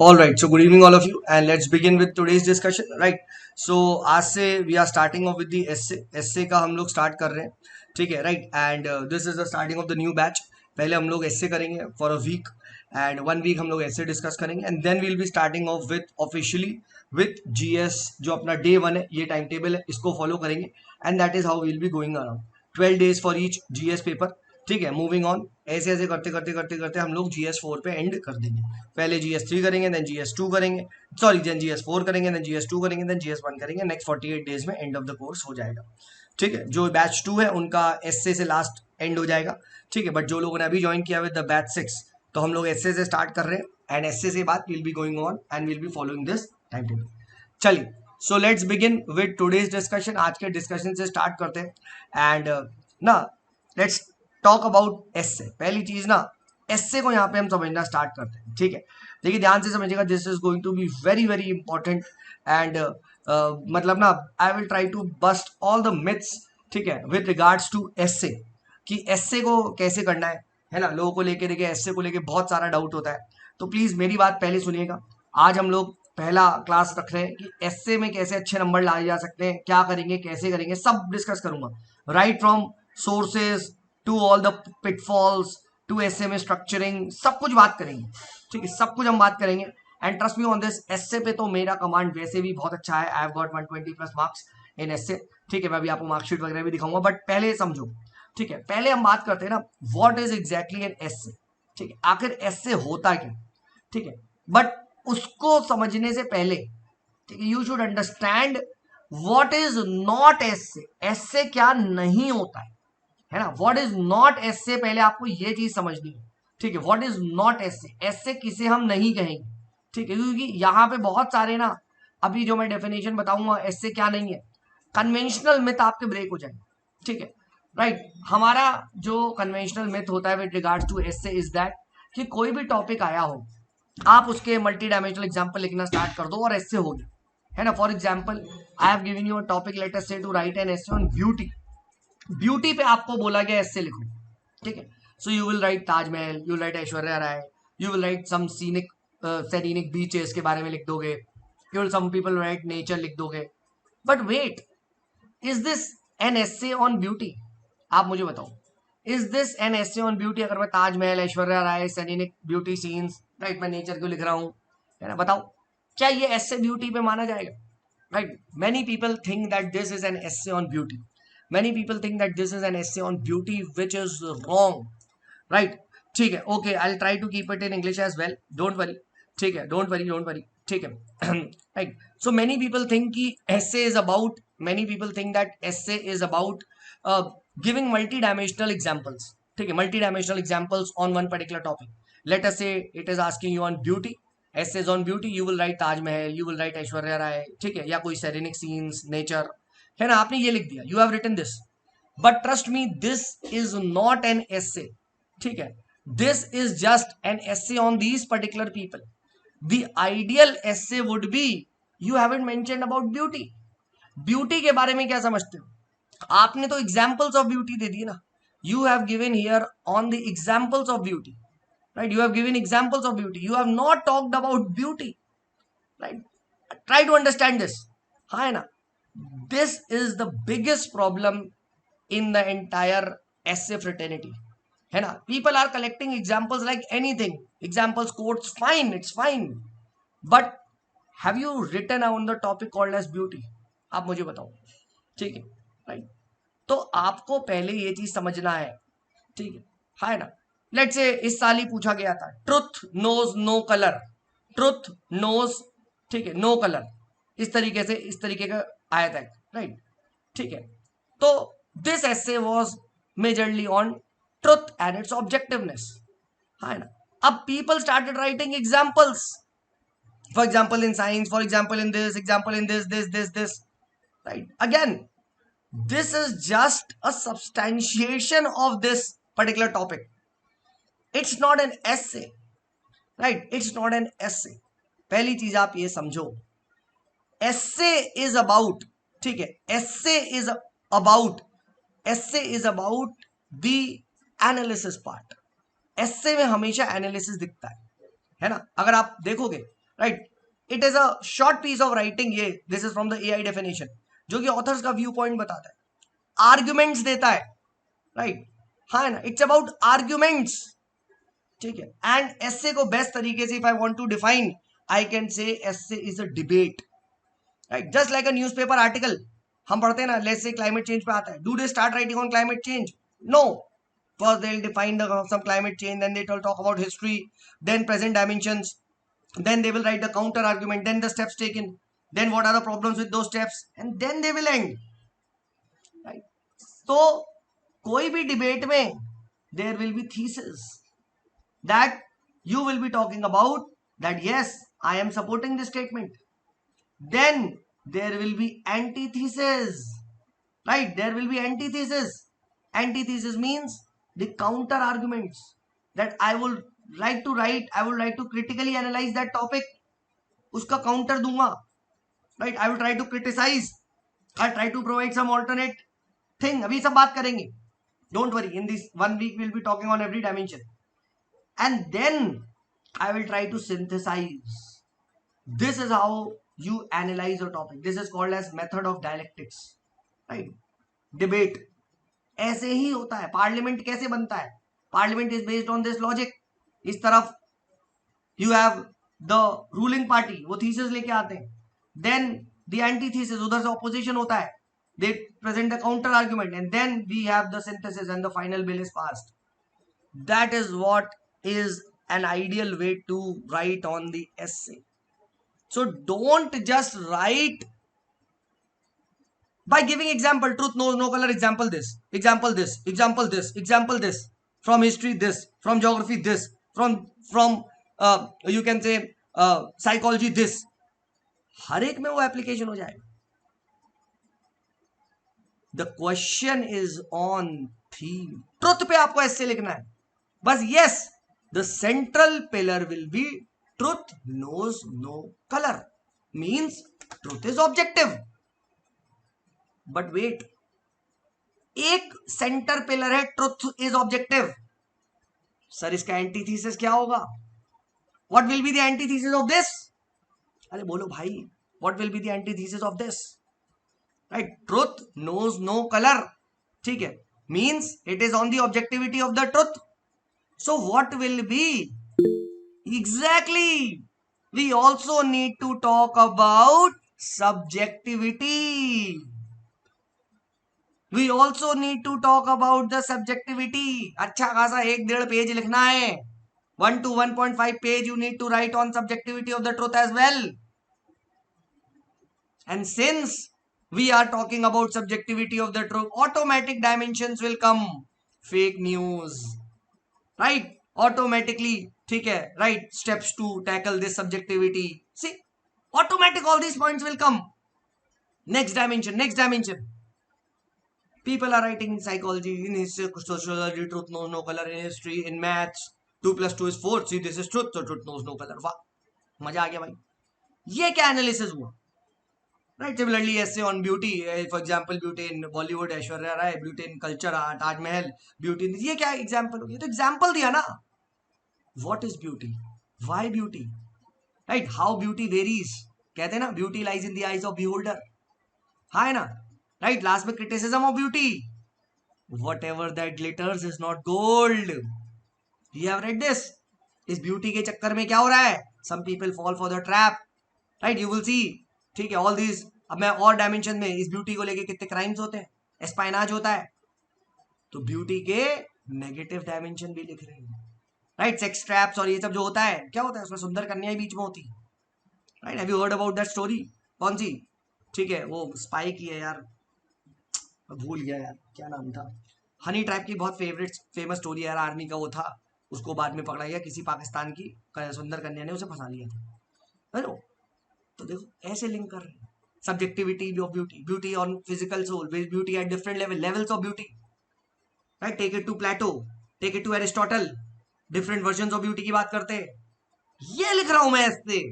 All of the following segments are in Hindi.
All right, so good evening, all of you, and let's begin with today's discussion. Right, so आज से we are starting off with the essay का हम लोग start कर रहे हैं, ठीक है, right, and this is the starting of the new batch. पहले हम लोग essay करेंगे for a week, and 1 week हम लोग essay discuss करेंगे, and then we'll be starting off with officially with GS जो अपना day 1 है, ये टाइम टेबल है, इसको follow करेंगे, and that is how we'll be going around. 12 days for each GS paper. ठीक है, मूविंग ऑन, ऐसे ऐसे करते करते करते करते हम लोग GS4 पे एंड कर देंगे. पहले GS3 करेंगे, देन GS2 करेंगे, सॉरी देन GS4 करेंगे, देन GS2 करेंगे, देन GS1 करेंगे. नेक्स्ट 48 डेज में एंड ऑफ द कोर्स हो जाएगा. ठीक है, जो बैच 2 है उनका एसए से लास्ट एंड हो जाएगा. ठीक है, बट जो लोगों ने अभी ज्वाइन किया विद द बैच 6, तो हम लोग एसए से स्टार्ट कर रहे हैं, एंड एसए से बाद will be going on and will be following this time table. चलिए, so let's begin with today's discussion. आज के डिस्कशन से स्टार्ट करते हैं, एंड ना लेट्स टॉक अबाउट एसए. पहली चीज ना, एसए को यहाँ पे हम समझना स्टार्ट करते हैं. ठीक है, देखिए ध्यान से समझिएगा, this is going to be very very important, and मतलब ना I will try to bust all the myths. ठीक है, विद रिगार्ड्स टू एसए, कि एसए को कैसे करना है ना. लोगों को लेके देखिए, एसए को लेके बहुत सारा डाउट होता है, तो प्लीज मेरी बात पहले सुनिएगा. आज हम लोग पहला क्लास रख रहे हैं कि एसए में कैसे अच्छे नंबर लाए जा सकते हैं, क्या करेंगे, कैसे करेंगे, सब डिस्कस करूंगा. Right from sources to all the pitfalls to essay में स्ट्रक्चरिंग, सब कुछ बात करेंगे. ठीक है, सब कुछ हम बात करेंगे, and trust me on this. Essay पे तो मेरा कमांड वैसे भी बहुत अच्छा है. I have got 120 plus marks in essay. ठीक है, मैं अभी आपको मार्कशीट वगैरह भी दिखाऊंगा, बट पहले समझो. ठीक है, पहले हम बात करते हैं ना, what is exactly an essay. ठीक है, आखिर एसए होता क्या. ठीक है, बट उसको समझने से पहले, ठीक है, you should understand what is not essay. Essay क्या नहीं होता है ना. व्हाट इज नॉट एसए, पहले आपको ये चीज समझनी है. ठीक है, what is not essay, essay किसे हम नहीं कहेंगे. ठीक है, क्योंकि यहां पे बहुत सारे ना, अभी जो मैं डेफिनेशन बताऊंगा एसए क्या नहीं है, कन्वेंशनल मिथ आपके ब्रेक हो जाएंगे. ठीक है, राइट. हमारा जो कन्वेंशनल मिथ होता है with regards to essay is that कि कोई भी टॉपिक आया हो, आप उसके मल्टी डायमेंशनल एग्जाम्पल लिखना स्टार्ट कर दो और एसए हो गया, है ना. For example, I have given you a topic, let us say to write an essay on beauty. Beauty पे आपको बोला गया एसए लिखो. ठीक है, so you will write Taj Mahal, you will write Aishwarya Rai, you will right some scenic scenic beaches के बारे में लिख दोगे, you will some people write nature लिख दोगे. But wait, is this an essay on beauty? आप मुझे बताओ, is this an essay on beauty? अगर मैं Taj Mahal, Aishwarya Rai, scenic beauty scenes, right, मैं नेचर क्यों लिख रहा हूं, है ना, बताओ, क्या ये एसए ब्यूटी पे माना जाएगा? Right, many people think that this is an essay on beauty. Many people think that this is an essay on beauty, which is wrong. Right, ठीक है, okay, I'll try to keep it in English as well, don't worry. ठीक है, don't worry. ठीक है. Right, so many people think कि essay is about, many people think that essay is about uh, giving multi-dimensional examples. ठीक है, multi-dimensional examples on one particular topic. Let us say it is asking you on beauty, essays on beauty, you will write Taj Mahal, you will write Aishwarya Rai, ठीक है, या कोई सेरेनिक सीन्स, नेचर, है ना, आपने ये लिख दिया, you have written this. But trust me, this is not an essay. ठीक है, this is just an essay on these particular people. The ideal essay would be, you haven't mentioned about beauty. Beauty के बारे में क्या समझते हो? आपने तो एग्जाम्पल्स ऑफ ब्यूटी दे दी ना. You have given here on the examples of beauty. Right, you have given examples of beauty, you have not talked about beauty. Right, try to understand this. हाँ, है ना. This is the biggest problem in the entire essay fraternity, है ना. People are collecting examples like anything, examples, quotes, fine, it's fine, but have you written on the topic called as beauty? आप मुझे बताओ. ठीक है, राइट, तो आपको पहले ये चीज समझना है. ठीक है, हाँ, है ना. लेट से इस साल ही पूछा गया था, truth knows no colour, truth knows, ठीक है, नो कलर, इस तरीके से, इस तरीके का आया था, राइट. ठीक है, तो this essay was majorly on truth and its objectiveness, है ना. अब people started writing examples, for example in science, for example in this, example in this, right. Again, this is just a substantiation of this particular topic. It's not an essay, right, it's not an essay. पहली चीज आप ये समझो, essay is about, ठीक है, about, essay is about the analysis part. essay में हमेशा एनालिसिस दिखता है ना. अगर आप देखोगे right. It is a short piece of writing. ये this is from the AI definition, जो कि ऑथर्स का व्यू पॉइंट बताता है, आर्ग्यूमेंट्स देता है. राइट. हाँ ना, इट्स अबाउट आर्ग्यूमेंट्स. ठीक है. एंड एस्से को बेस्ट तरीके से if I want to define, I can say essay is a debate. Right. Just like a newspaper article हम पढ़ते हैं ना, लेट्स से क्लाइमेट चेंज पे आता है. Do they start writing on climate change? No. First they'll define the some climate change, then they will talk about history, then present dimensions, then they will write the counter argument, then the steps taken, then what are the problems with those steps, and then they will end. Right. So कोई भी डिबेट में there will be thesis that you will be talking about, that yes, I am supporting this statement. Then there will be antithesis. Right. There will be antithesis. Antithesis means the counter arguments that I would like to write. I would like to critically analyze that topic. उसका counter दूंगा. Right. I will try to criticize. I try to provide some alternate thing. अभी सब बात करेंगे. Don't worry. In this 1 week we'll be talking on every dimension. And then I will try to synthesize. This is how you analyze a topic. This is called as method of dialectics. Right. Debate. ऐसे ही होता है. पार्लियामेंट कैसे बनता है? Parliament is based on this logic. इस तरफ you have the ruling party, वो थीसिस लेके आते हैं. देन द एंटी थीसिस, उधर से ऑपोजिशन होता है, they present the counter argument, and then we have the synthesis and the final bill is passed. That is what is an ideal way to write on the essay. So don't just write by giving example. Truth knows no color. Example this, example this, example this, example this. From history this, from geography this, from you can say psychology this. हर एक में वो एप्लीकेशन हो जाएगा. The question is on theme. Truth पे आपको ऐसे लिखना है बस. yes, the central pillar will be truth knows no color, means truth is objective. But wait, एक सेंटर पिलर है ट्रुथ इज ऑब्जेक्टिव. सर इसका एंटीथीसिस क्या होगा? What will be the antithesis of this? अरे बोलो भाई, what will be the antithesis of this? Right. Truth knows no colour. ठीक है. Means it is on the objectivity of the truth. So what will be exactly? We also need to talk about subjectivity. We also need to talk about the subjectivity. अच्छा खासा 1.5 पेज लिखना है. 1 to 1.5 page you need to write on subjectivity of the truth as well. And since we are talking about subjectivity of the truth, automatic dimensions will come. Fake news. Right? Automatically. ठीक है. Right? Steps to tackle this subjectivity. See? Automatic all these points will come. Next dimension. Next dimension. People are writing in psychology, in history, sociology, truth knows no color, in history, in maths, 2 plus 2 is 4. See, this is truth, so truth knows no color. वाह, मजा आ गया भाई. ये क्या एनालिसिस हुआ? राइट. सिमिलरली ऐसे on beauty, for example beauty in Bollywood Aishwarya Rai, beauty in culture art Taj Mahal, beauty. ये क्या एग्जांपल हो गया? तो एग्जांपल दिया ना. What is beauty? Why beauty? Right. How beauty varies. कहते हैं ना, beauty lies in the eyes of beholder. हाँ है ना. राइट. लास्ट में criticism of beauty. Whatever that glitters is not gold. You have read this. इस ब्यूटी के चक्कर में क्या हो रहा है? Some people fall for the trap. Right? You will see. ठीक है. All these. अब मैं और डायमेंशन में इस ब्यूटी को लेके कितने क्राइम्स होते हैं, एस्पाइनाज होता है. तो ब्यूटी के नेगेटिव डायमेंशन भी लिख रहे हैं. राइट. सेक्स ट्रैप्स और ये सब जो होता है, क्या होता है उसमें? सुंदर कन्याएं बीच में होती. Right. Have you heard about that story? कौन सी? ठीक है, वो स्पाई की है यार, भूल गया यार क्या नाम था. हनी ट्रैप की बहुत फेमस स्टोरी है यार. आर्मी का वो था, उसको बाद में पकड़ा गया, किसी पाकिस्तान की सुंदर कन्या ने उसे फंसा लिया था. है. तो देखो ऐसे लिंक कर रहे हैं. Subjectivity of beauty, beauty on physical soul, beauty at different levels of beauty. Right. Take it to Plato, take it to Aristotle, different version of beauty की बात करते हैं. ये लिख रहा हूं मैं ऐसे,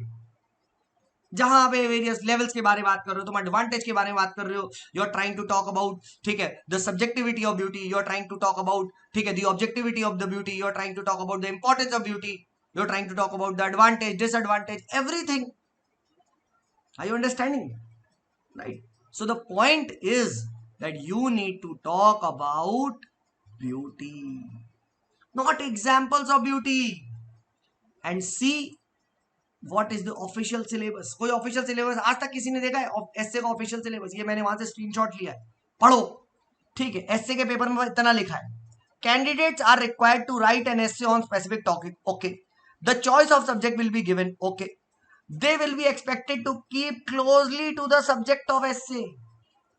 जहां पे वेरियस लेवल्स के बारे में बात कर रहे हो, तुम एडवांटेज के बारे में बात कर रहे हो. You are trying to talk about, ठीक है, the subjectivity of beauty. You are trying to talk about, ठीक है, the objectivity of the beauty. You are trying to talk about the importance of beauty. You're trying to talk about the advantage, disadvantage, everything. Are you understanding? Right. So the point is that you need to talk about beauty, not examples of beauty. And see what is the official syllabus. कोई official syllabus आज तक किसी ने देखा है? एसए का official syllabus ये मैंने वहां से स्क्रीनशॉट लिया है, पढ़ो. ठीक है, एसए के पेपर में इतना लिखा है. Candidates are required to write an essay on specific topic. Okay. The choice of subject will be given. Okay. They will be expected to keep closely to the subject of essay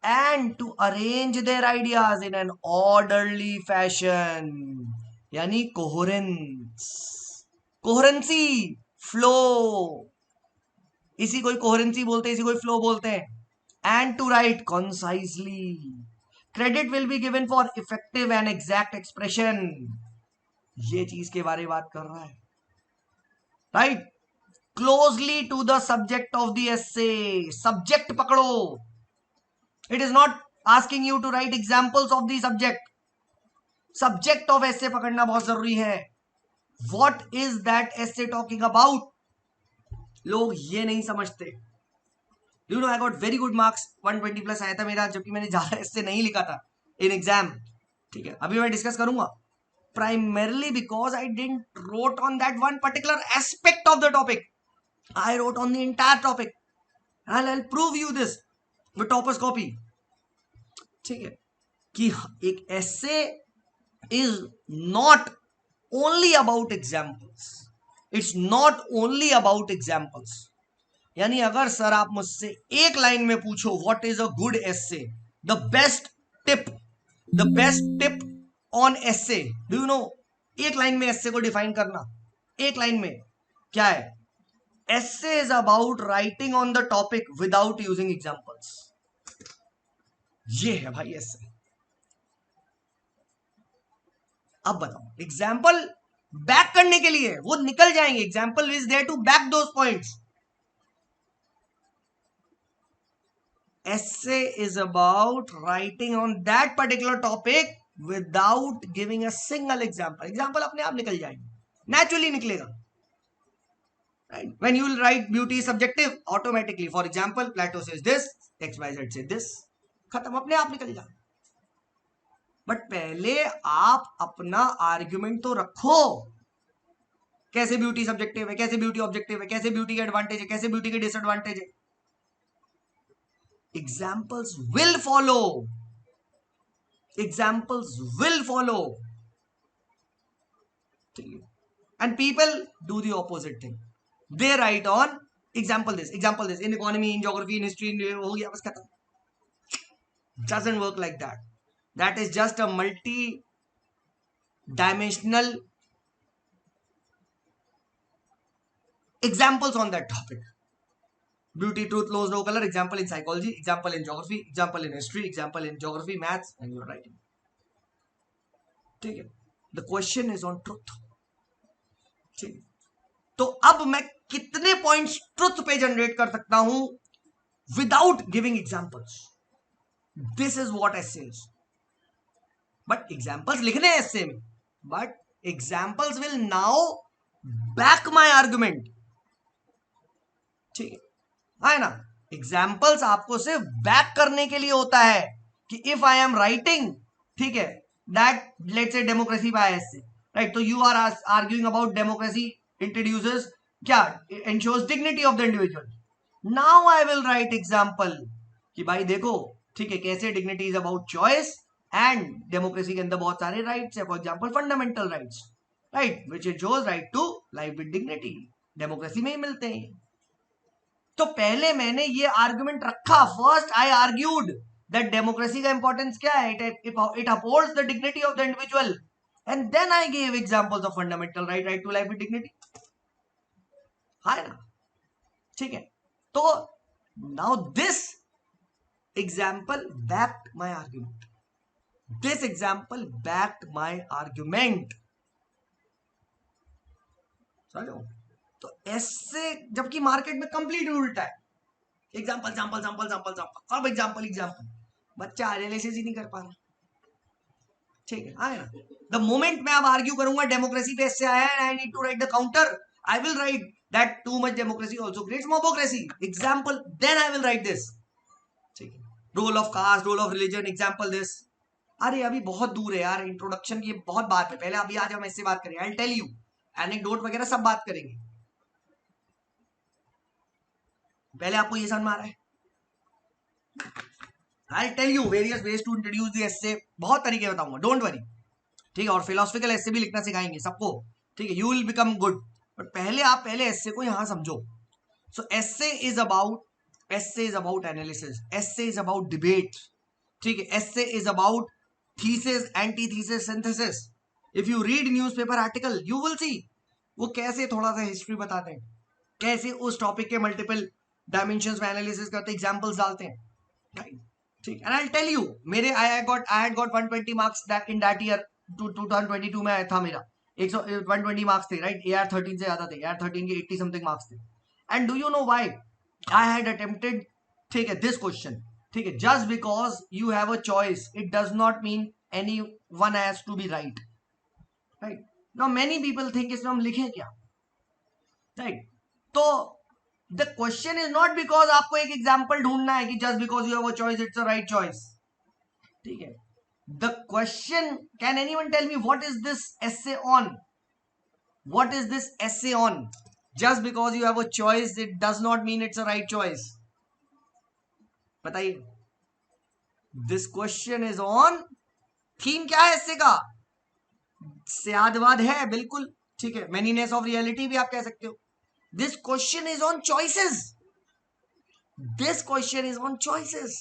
and to arrange their ideas in an orderly fashion. यानी coherence, coherency, flow. इसी कोई coherency बोलते हैं, इसी कोई flow बोलते हैं. And to write concisely. Credit will be given for effective and exact expression. ये चीज के बारे में बात कर रहा है. Right? Closely to the subject of the essay. Subject पकड़ो. It is not asking you to write examples of the subject. Subject of essay पकड़ना बहुत जरूरी है. What is that essay talking about? लोग ये नहीं समझते. You know, I got very good marks, 120 plus आया था मेरा, जबकि मैंने ज्यादा essay नहीं लिखा था in exam. ठीक है, अभी मैं डिस्कस करूंगा. Primarily because I didn't wrote on that one particular aspect of the topic. I wrote on the entire topic. And I'll prove you this with topper's copy. ठीक है, कि एक essay is not only about examples. It's not only about examples. यानी अगर सर आप मुझसे एक लाइन में पूछो what is a good essay, the best tip on essay, do you no? एक लाइन में एसे को डिफाइन करना, एक लाइन में क्या है? Essay is about writing on the topic without using examples. ये है भाई एसे. अब बताओ, एग्जाम्पल बैक करने के लिए वो निकल जाएंगे. Example is there to back those points. Essay is about writing on that particular topic without giving a single example. Example अपने आप निकल जाएंगे, naturally निकलेगा. Right? When you will write beauty is subjective, automatically, for example, Plato says this, XYZ says this, खत्म, अपने आप निकल जाए. बट पहले आप अपना आर्ग्यूमेंट तो रखो. कैसे ब्यूटी सब्जेक्टिव है, कैसे ब्यूटी ऑब्जेक्टिव है, कैसे ब्यूटी के एडवांटेज है, कैसे ब्यूटी के डिसएडवांटेज है. Examples will follow. Examples will follow. And people do the opposite thing. They write on example this, in economy, in geography, in history, हो गया बस खत्म. Doesn't work like that. That is just a multi-dimensional examples on that topic. Beauty, truth, laws, no color. Example in psychology, example in geography, example in history, example in geography, maths, and you're writing. ठीक है. The question is on truth. ठीक है. तो अब मैं कितने पॉइंट्स ट्रुथ पे जनरेट कर सकता हूं without giving examples? This is what essay is. But examples लिखने हैं एसे में, but examples will now back my argument. ठीक है, है ना? एग्जाम्पल्स आपको सिर्फ बैक करने के लिए होता है कि इफ आई एम राइटिंग, ठीक है, that let's say democracy by essay, right? तो you are arguing about democracy introduces क्या, ensures dignity of the individual. Now I will write example कि भाई देखो, ठीक है, कैसे dignity is about choice and democracy के अंदर बहुत सारे राइट्स है. For example fundamental rights, right, which is whose right to life with dignity, democracy में ही मिलते हैं. तो पहले मैंने ये आर्गुमेंट रखा. First I argued that democracy का इंपॉर्टेंस क्या है, it upholds the dignity of the individual, and then I give examples of fundamental right, right to life with dignity. है ना? ठीक है. तो now this example backed my argument. This example backed my argument. समझो? तो ऐसे, जबकि मार्केट में कंप्लीट उल्टा है. Example sample sample sample sample, सब एग्जाम्पल एग्जाम्पल. बच्चा एनालिसिस ही नहीं कर पा रहा. ठीक है, हाँ ना। द मोमेंट मैं अब आर्ग्यू करूंगा डेमोक्रेसी पे ऐसे आया है, I need to write the counter, I will write that too much democracy also creates mobocracy, example, then I will write this. ठीक है, role of caste, role of religion, example this. अरे अभी बहुत दूर है यार, इंट्रोडक्शन की बहुत बात है, पहले अभी आज हम ऐसे बात करेंगे, आई टेल यू एनेक्डोट वगैरह सब बात करेंगे, पहले आपको ये समझ में आ रहा है? I tell you various ways to introduce the essay, बहुत तरीके बताऊंगा, डोंट वरी। ठीक है, और फिलोसफिकल एसे भी लिखना सिखाएंगे सबको। ठीक है, you will become good, but पहले आप पहले एसे को यहां समझो। So essay is about analysis, essay is about debate. ठीक है, essay is about thesis, antithesis, synthesis. If you read newspaper article you will see वो कैसे थोड़ा सा हिस्ट्री बताते हैं, कैसे उस टॉपिक के मल्टीपल डायमेंशंस में एनालिसिस करते, एग्जांपल्स डालते हैं, राइट? ठीक, एंड आई टेल यू, मेरे I had got 120 marks in that year, 2022 में था मेरा 120 मार्क्स थे, राइट? AR 13 से ज्यादा थे, AR 13 के 80 समथिंग मार्क्स थे। And do you know why I had attempted, ठीक है, दिस क्वेश्चन? ठीक है, just because you have a choice it does not mean any one has to be right, right? Now many people think इसमें हम लिखें क्या, राइट? तो the question is not because आपको एक एग्जाम्पल ढूंढना है कि just because you have a choice it's a right choice. ठीक है, the question, can anyone tell me what is this essay on? What is this essay on? Just because you have a choice it does not mean it's a right choice. बताइए, this question is on, theme क्या है एसे का? स्यादवाद है, बिल्कुल। ठीक है, मैनीनेस ऑफ रियलिटी भी आप कह सकते हो। This question is on choices, this question is on choices.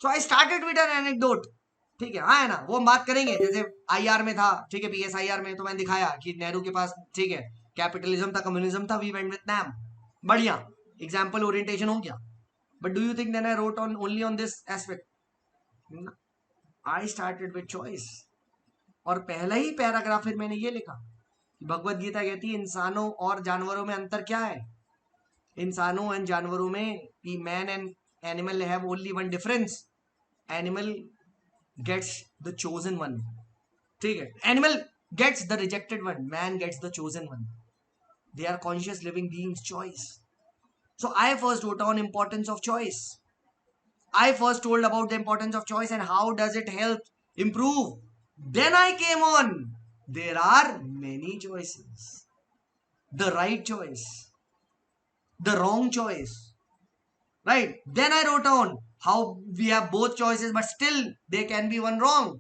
So I started with N anecdote. ठीक है, हाँ है ना, वो हम बात करेंगे। जैसे IR में था, ठीक है, PSIR में तो मैंने दिखाया कि नेहरू के पास, ठीक है, कैपिटलिज्म था, कम्युनिज्म था, वी वेंट विद नैम, बढ़िया एग्जाम्पल ओरिएंटेशन हो गया। But do you think then I wrote on only on this aspect? I started with choice, और पहला ही पैराग्राफ फिर मैंने ये लिखा कि भगवत गीता कहती है इंसानों और जानवरों में अंतर क्या है? इंसानों एंड जानवरों में कि man and animal have only one difference, animal gets the chosen one. ठीक है, animal gets the rejected one, man gets the chosen one. They are conscious living beings, choice. So I first wrote on importance of choice. I first told about the importance of choice and how does it help improve. Then I came on, there are many choices, the right choice, the wrong choice, right? Then I wrote on how we have both choices but still there can be one wrong,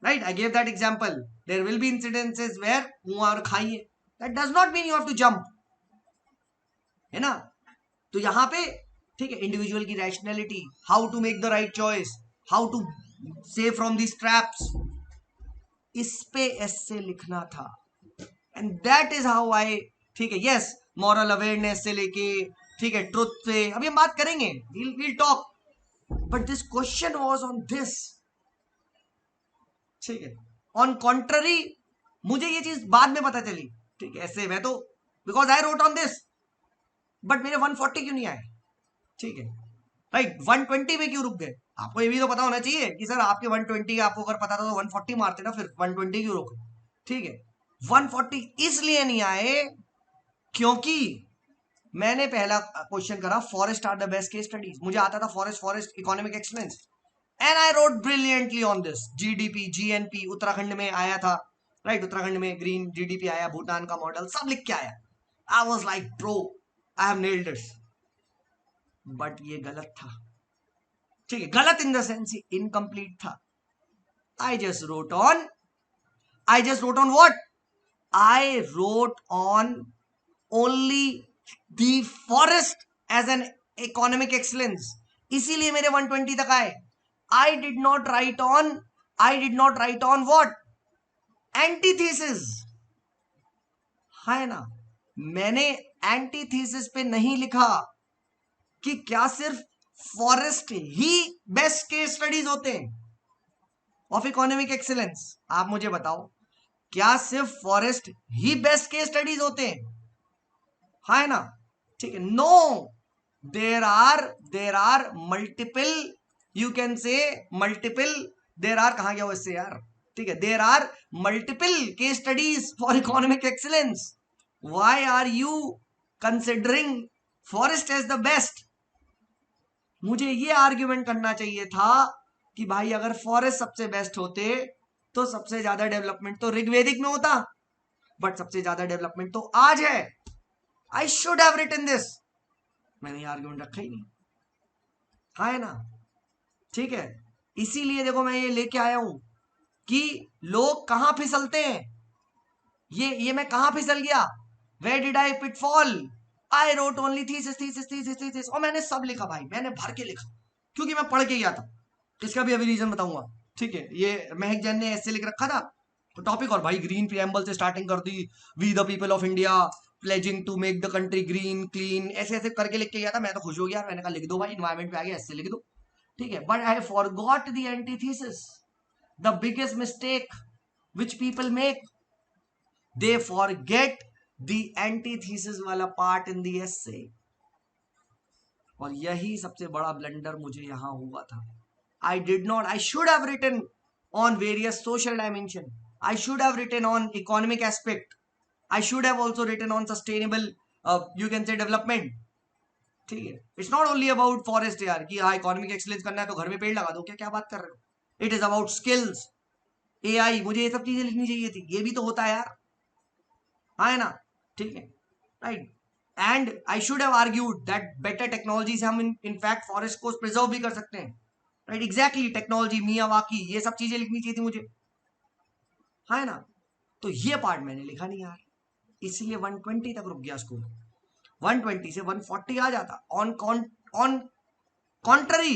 right? I gave that example, there will be incidences where कुआं और खाई है, that does not mean you have to jump, है ना? तो यहां पे, ठीक है, इंडिविजुअल की rationality, how to make the right choice, how to save from these traps, इस पे ऐसे लिखना था। And that is how I, ठीक है, यस, मॉरल अवेयरनेस से लेके, ठीक है, ट्रुथ से अभी हम बात करेंगे, we'll talk, but this question was on this. ठीक है, ऑन कॉन्ट्ररी, मुझे ये चीज बाद में पता चली, ठीक है, ऐसे मैं तो because I wrote on this, but मेरे 140 क्यों नहीं आए? ठीक है, राइट, 120 में क्यों रुक गए? आपको ये भी तो पता होना चाहिए कि सर आपके 120 आपको अगर पता था तो 140 मारते ना, फिर 120 क्यों रुक? ठीक है, 140 इसलिए नहीं आए क्योंकि मैंने पहला क्वेश्चन करा, forest are the best case studies, मुझे आता था forest economic excellence, and I wrote brilliantly on this. GDP GNP Uttarakhand में आया था, राइट, उत्तराखंड में ग्रीन GDP आया, भूटान का मॉडल सब लिख के आया। I was like bro, I have nailed it, but ये गलत था। ठीक है, गलत इन द सेंस इनकम्प्लीट था। I just wrote on what? I wrote on only the forest as an economic excellence, इसीलिए मेरे 120 तक आए। I did not write on what? Antithesis, है ना? मैंने एंटीथीसिस पे नहीं लिखा कि क्या सिर्फ फॉरेस्ट ही बेस्ट केस स्टडीज होते हैं ऑफ इकोनॉमिक एक्सीलेंस। आप मुझे बताओ, क्या सिर्फ फॉरेस्ट ही बेस्ट केस स्टडीज होते हैं? है ना? ठीक है, no, there are multiple, you can say multiple there are कहाँ गया वो इससे यार, ठीक है, there are multiple case studies for economic excellence, why are you considering forest as the best? मुझे ये आर्ग्यूमेंट करना चाहिए था कि भाई अगर फॉरेस्ट सबसे बेस्ट होते तो सबसे ज्यादा डेवलपमेंट तो ऋग्वेदिक में होता, बट सबसे ज्यादा डेवलपमेंट तो आज है। I should have written this, मैंने ये आर्ग्यूमेंट रखा ही नहीं, हाँ है ना, ठीक है। इसीलिए देखो मैं ये लेके आया हूं कि लोग कहां फिसलते हैं, ये मैं कहां फिसल गया, where did I pitfall, I wrote only thesis thesis thesis thesis, और मैंने सब लिखा भाई, मैंने भर के लिखा क्योंकि मैं पढ़ के गया था। इसका भी अभी रीजन बताऊंगा, ठीक है। ये महक जैन ने ऐसे लिख रखा था तो टॉपिक, और भाई ग्रीन प्रीएम्बल से स्टार्टिंग कर दी, we the people of India pledging to make the country green clean, ऐसे ऐसे करके लिख के गया था। मैं तो खुश हो गया, मैंने कहा लिख दो भाई, इन्वायरमेंट पे आ गया ऐसे लिख दो, ठीक है। But I forgot the antithesis, the biggest mistake which people make, they forget the antithesis वाला पार्ट in the essay, और यही सबसे बड़ा ब्लंडर मुझे यहां हुआ था। I did not, I should have written on various social dimension, I should have written on economic aspect, I should have also written on sustainable you can say development, ठीक है। It's not only about forest यार कि हाँ इकोनॉमिक एक्सीलेंस करना है तो घर में पेड़ लगा दो, क्या क्या बात कर रहे हो, it is about skills, AI, मुझे ये सब चीजें लिखनी चाहिए थी, ये भी तो होता है यार, हाँ है ना, ठीक है, right. And I should have argued that better technology से हम इनफैक्ट फॉरेस्ट को प्रिजर्व भी कर सकते हैं, राइट, एग्जैक्टली, टेक्नोलॉजी, मियावाकी, ये सब चीजें लिखनी चाहिए थी मुझे, हाँ है ना। तो ये पार्ट मैंने लिखा नहीं यार, इसलिए 120 तक रुक गया स्कोर, 120 से 140 आ जाता। ऑन ऑन कॉन्ट्ररी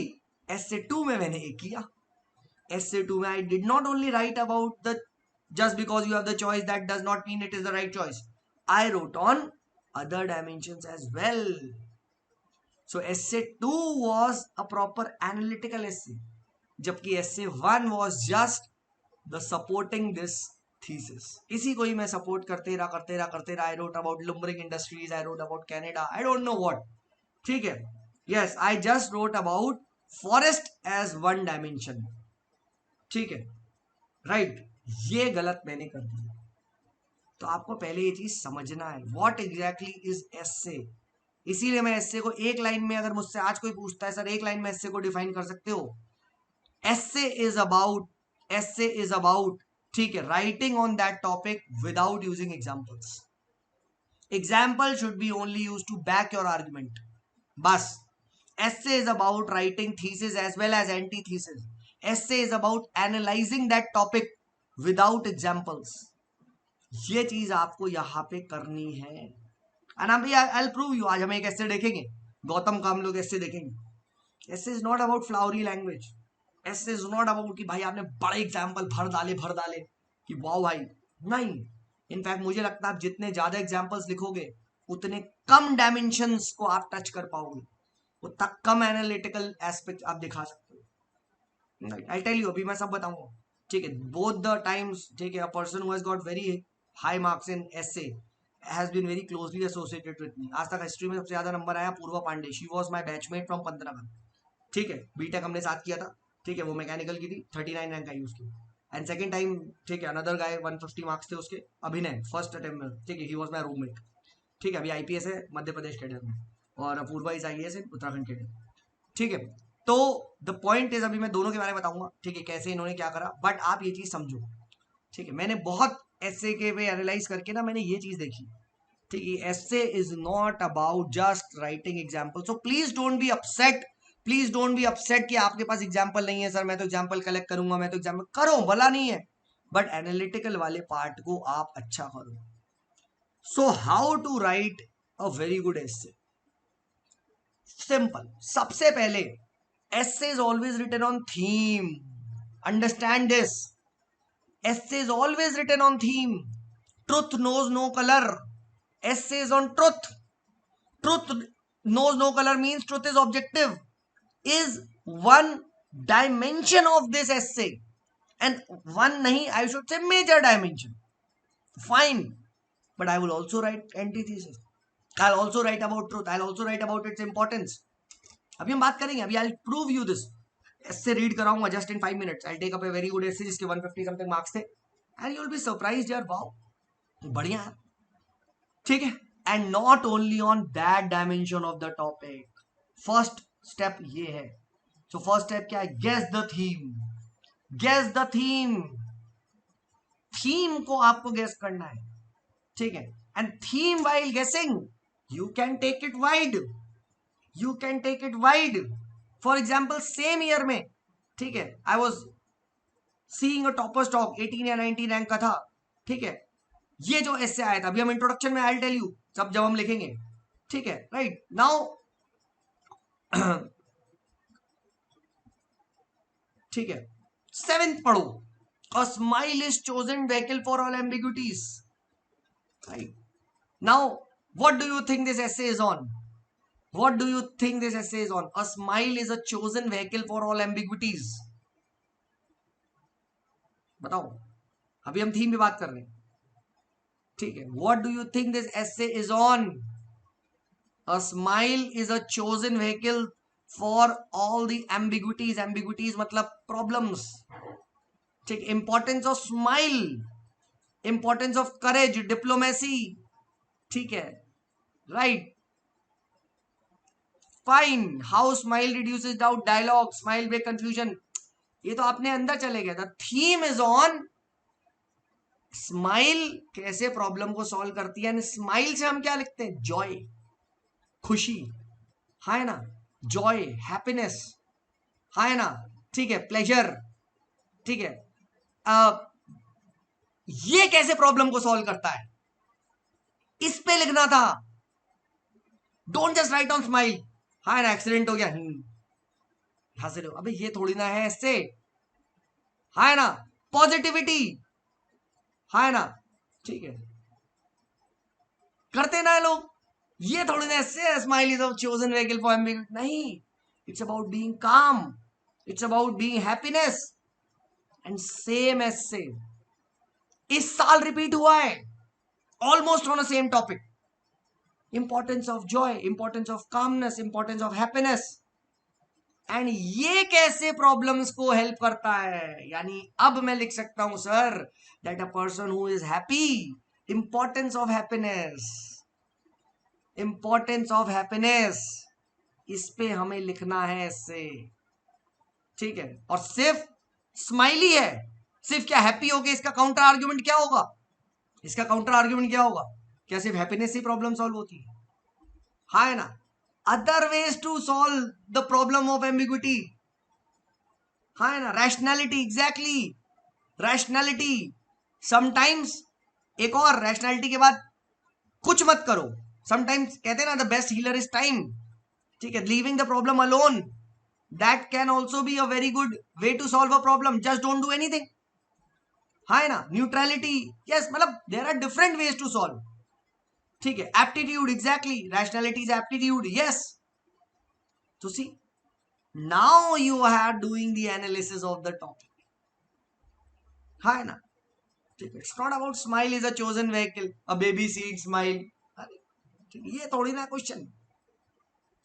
एसए 2 में मैंने एक किया, एसए 2 में आई did not only right about the just because you have the choice that does not mean it is the right choice, I wrote on other dimensions as well. So essay 2 was a proper analytical essay, जबकि essay 1 was just the supporting this thesis, इसी को ही मैं सपोर्ट करते रहा। I wrote about lumbering industries, I wrote about Canada, I don't know what, ठीक है। yes, I just wrote about forest as one dimension, ठीक है, राइट, ये गलत मैंने कर दिया। तो आपको पहले ये चीज समझना है, व्हाट एग्जैक्टली इज एस्से। इसीलिए मैं एस्से को एक लाइन में, अगर मुझसे आज कोई पूछता है सर एक लाइन में एस्से को डिफाइन कर सकते हो, एस्से इज अबाउट, ठीक है, writing on that topic without using examples, example should be only use to back your argument, बस। Essay is about writing thesis as well as antithesis, essay is about analysing that topic without examples, ये चीज आपको यहां पे करनी है। एंड आई प्रूव यू, आज हम एक ऐसे देखेंगे, गौतम का हम लोग ऐसे देखेंगे। ऐसे is not about flowery language, ऐसे इज नॉट अबाउट कि भाई आपने बड़े एग्जाम्पल भर डाले कि वाओ भाई, नहीं। इनफैक्ट मुझे लगता है आप जितने ज्यादा एग्जाम्पल्स लिखोगे उतने कम डायमेंशंस को आप टच कर पाओगे, उतना कम एनालिटिकल एस्पेक्ट आप दिखा सकते हो। आई टेल यू, अभी मैं सब बताऊंगा, ठीक है, बोथ द टाइम्स, ठीक है, a person who has got very high marks in essay has been very closely associated with me। आज तक हिस्ट्री में सबसे ज्यादा नंबर आया Purva Pandey, she was my batchmate from 15, ठीक है, बीटेक हमने साथ किया था, ठीक है, वो मैकेनिकल की थी, 39 रैंक आई उसकी। एंड सेकंड टाइम, ठीक है, अनदर गाय 150 मार्क्स थे उसके, अभिनय, फर्स्ट अटेम्प्ट में, ठीक है, ही वाज माय रूममेट, ठीक है, अभी आईपीएस है मध्य प्रदेश कैडर में, और पूर्वा इज आईएएस है उत्तराखंड कैडर, ठीक है। तो द पॉइंट इज, अभी मैं दोनों के बारे में बताऊंगा, ठीक है, कैसे इन्होंने क्या करा, बट आप ये चीज समझो, ठीक है। मैंने बहुत एस्से के पे एनालाइज करके ना मैंने ये चीज देखी, ठीक है, essay is not about just writing example, so please don't be upset, please don't be upset कि आपके पास एग्जाम्पल नहीं है, सर मैं तो एग्जाम्पल कलेक्ट करूंगा, मैं तो एग्जाम्पल करो, भला नहीं है, बट एनालिटिकल वाले पार्ट को आप अच्छा करो। So how to write a very good essay, simple, सबसे पहले essay is always written on theme, understand this, essay is always written on theme, truth knows no color, essay is on truth, truth knows no color means truth is objective, is one dimension of this essay, and one nahi, I should say major dimension, fine, but I will also write antithesis, I'll also write about truth, I'll also write about its importance, अभी हम बात करेंगे, अभी I'll prove you this, essay read कराऊंगा just in 5 minutes, I take up a very good essay जिसके 150 समथिंग मार्क्स थे, and you will be surprised यार, वाओ बढ़िया है, ठीक है। And not only on that dimension of the topic, first step ये है। सो फर्स्ट स्टेप क्या है? Guess the theme, guess the theme, theme को आपको गेस करना है, ठीक है। And theme while guessing you can take it wide, you can take it wide. For example same year में, ठीक है, I was seeing a topper stock 18 या 19 रैंक का था, ठीक है। ये जो एस्से आया था, अभी हम इंट्रोडक्शन में आई टेल यू सब जब हम लिखेंगे, ठीक है, राइट नाउ ठीक है। सेवेंथ पढ़ो, a smile is chosen vehicle for all ambiguities, right now what do you think this essay is on? What do you think this essay is on? A smile is a chosen vehicle for all ambiguities. बताओ, अभी हम थीम पे बात कर रहे हैं, ठीक है। What do you think this essay is on? A smile is a chosen vehicle for all the ambiguities. Ambiguities मतलब problems, ठीक। Importance of smile, importance of courage, diplomacy, ठीक है, right. Fine. How smile reduces doubt, dialogue, smile break confusion. ये तो अपने अंदर चले गया था। थीम इज ऑन स्माइल कैसे प्रॉब्लम को सॉल्व करती है। स्माइल से हम क्या लिखते हैं? जॉय, खुशी, है ना, जॉय, हैप्पीनेस, है ना, ठीक है, प्लेजर, ठीक है। ये कैसे प्रॉब्लम को सॉल्व करता है, इस पे लिखना था। Don't just right on smile, है ना, एक्सीडेंट हो गया, यहां से लो, अबे ये थोड़ी ना है इससे, है ना, पॉजिटिविटी, है ना, ठीक है, करते ना लोग, ये थोड़ी ना ऐसे smile is chosen vehicle for ambiguity, नहीं, it's about being calm, it's about being happiness. And same ऐसे इस साल रिपीट हुआ है, almost on the same topic, importance of joy, importance of calmness, importance of happiness. And ये कैसे प्रॉब्लम्स को हेल्प करता है, यानी अब मैं लिख सकता हूं sir that a person who is happy, importance of happiness, importance of happiness, इस पे हमें लिखना है इससे, ठीक है। और सिर्फ स्माइली है, सिर्फ क्या हैप्पी हो गया, इसका काउंटर आर्ग्यूमेंट क्या होगा, इसका काउंटर आर्ग्यूमेंट क्या होगा? क्या सिर्फ हैप्पीनेस से प्रॉब्लम सॉल्व होती है? हाँ है ना, other ways to solve the problem of ambiguity, हाँ है ना, रैशनैलिटी, एग्जैक्टली, रैशनैलिटी। समटाइम्स एक और रैशनैलिटी के बाद कुछ मत करो, समटाइम्स कहते हैं ना the best healer is time, ठीक है, leaving the problem alone, that can also be a very good way to solve a problem, just don't do anything, है ना, न्यूट्रलिटी, यस, मतलब there are different ways to solve, ठीक है, aptitude, exactly, rationality is aptitude, yes. तो see now you are doing the analysis of the topic, है ना, ठीक है। It's not about smile is a chosen vehicle, a baby seed smile, ये थोड़ी ना क्वेश्चन,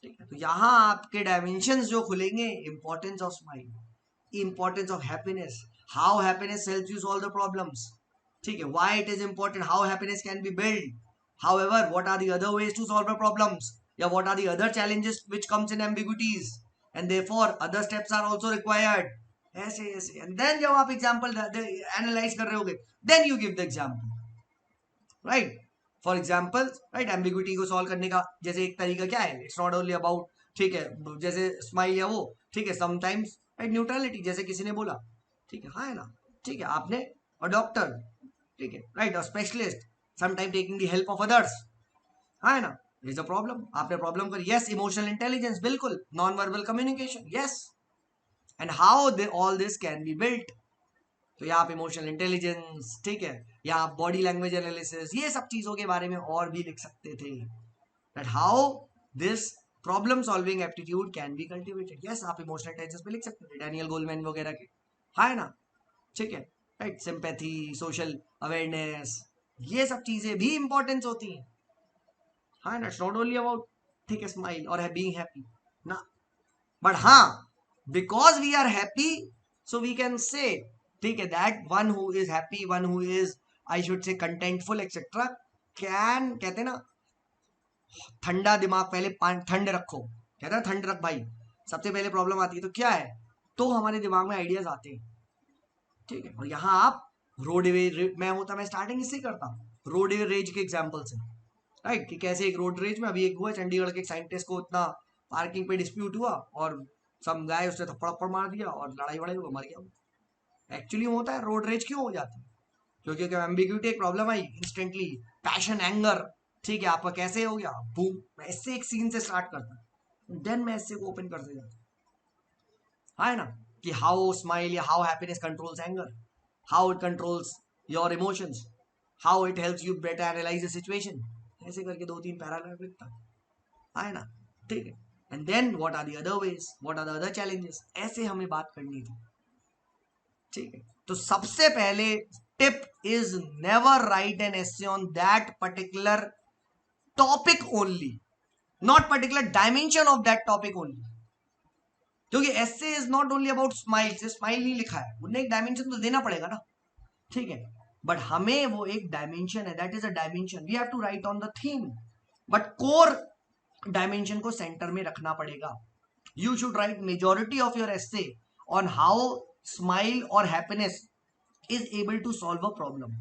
ठीक है। तो यहां आपके डायमेंशंस जो खुलेंगे, importance of smile, importance of happiness, how happiness helps you solve the problems, ठीक है, why it is important, how happiness can be build, however what are the other ways to solve the problems, या what are the other challenges which comes in ambiguities, and therefore other steps are also required, ऐसे ऐसे। एंड देन जब आप एग्जांपल एनालाइज कर रहे होगे, then you give the example, right. For example, right, ambiguity को सॉल्व करने का जैसे एक तरीका क्या है, इट्स नॉट ओनली अबाउट, ठीक है, जैसे स्माइल या वो, ठीक है, समटाइम्स, राइट, न्यूट्रलिटी, जैसे किसी ने बोला, ठीक है, हाँ है ना, ठीक है, आपने, और डॉक्टर, ठीक है, राइट, और specialist, sometime taking the help of others, हाँ है ना, इज अ प्रॉब्लम, आपने प्रॉब्लम करी, यस, इमोशनल इंटेलिजेंस, बिल्कुल, non verbal communication, yes. And how they all this can be built, तो यहाँ आप इमोशनल इंटेलिजेंस, ठीक है, या आप बॉडी लैंग्वेज एनालिसिस, ये सब चीजों के बारे में और भी लिख सकते थे, that how this problem solving aptitude can be cultivated, yes, आप इमोशनल इंटेलिजेंस पे लिख सकते थे, डैनियल गोलमैन वगैरह के, है ना, ठीक है, राइट, सिंपैथी, सोशल अवेयरनेस, ये सब चीजें भी इंपॉर्टेंस होती हैं, है ना, इट्स नॉट ओनली अबाउट, ठीक है, स्माइल और बीइंग हैप्पी ना, बट हाँ, because we are happy so we can say, ठीक है, that one who is happy, one who is, I should say, contentful etcetera, can, कहते हैं ना, ठंडा दिमाग, पहले ठंड रखो, कहते हैं ठंड रख भाई, सबसे पहले प्रॉब्लम आती है तो क्या है, तो हमारे दिमाग में आइडियाज आते हैं, ठीक है। और यहाँ आप रोड मैं होता, मैं स्टार्टिंग इससे करता हूँ, रोड रेज के एग्जाम्पल से, राइट, कि कैसे एक रोड रेज में अभी एक हुआ चंडीगढ़ के एक साइंटिस्ट को इतना पार्किंग पे डिस्प्यूट हुआ और सम गाय उसने थप्पड़ मार दिया और लड़ाई वड़ाई हुआ, मर गया। एक्चुअली होता है रोड रेज क्यों हो जाती है, क्योंकि एम्बिग्यूटी एक problem I instantly, passion, anger, ठीक है, आपका कैसे हो गया, बूम, मैं इससे एक सीन से स्टार्ट करता हूँ, देन मैं इससे को ओपन करते जाता, है ना, कि हाउ स्माइल या how happiness controls anger, how it controls your emotions, how it helps you better analyse the situation, ऐसे करके 2-3 पैराग्राफ लिखता है ना, ठीक है। And then what are the other ways, what are the other challenges, ऐसे हमें बात करनी थी, ठीक है। तो सबसे पहले tip is never write an essay on that particular topic only, not particular dimension of that topic only, क्योंकि essay is not only about smile, से स्माइल नहीं लिखा है, उन्हें एक डायमेंशन तो देना पड़ेगा ना, ठीक है, बट हमें वो एक डायमेंशन है, that is a dimension, we have to write on the theme, but core dimension को सेंटर में रखना पड़ेगा। You should write majority of your essay on how smile or happiness is able to solve a problem.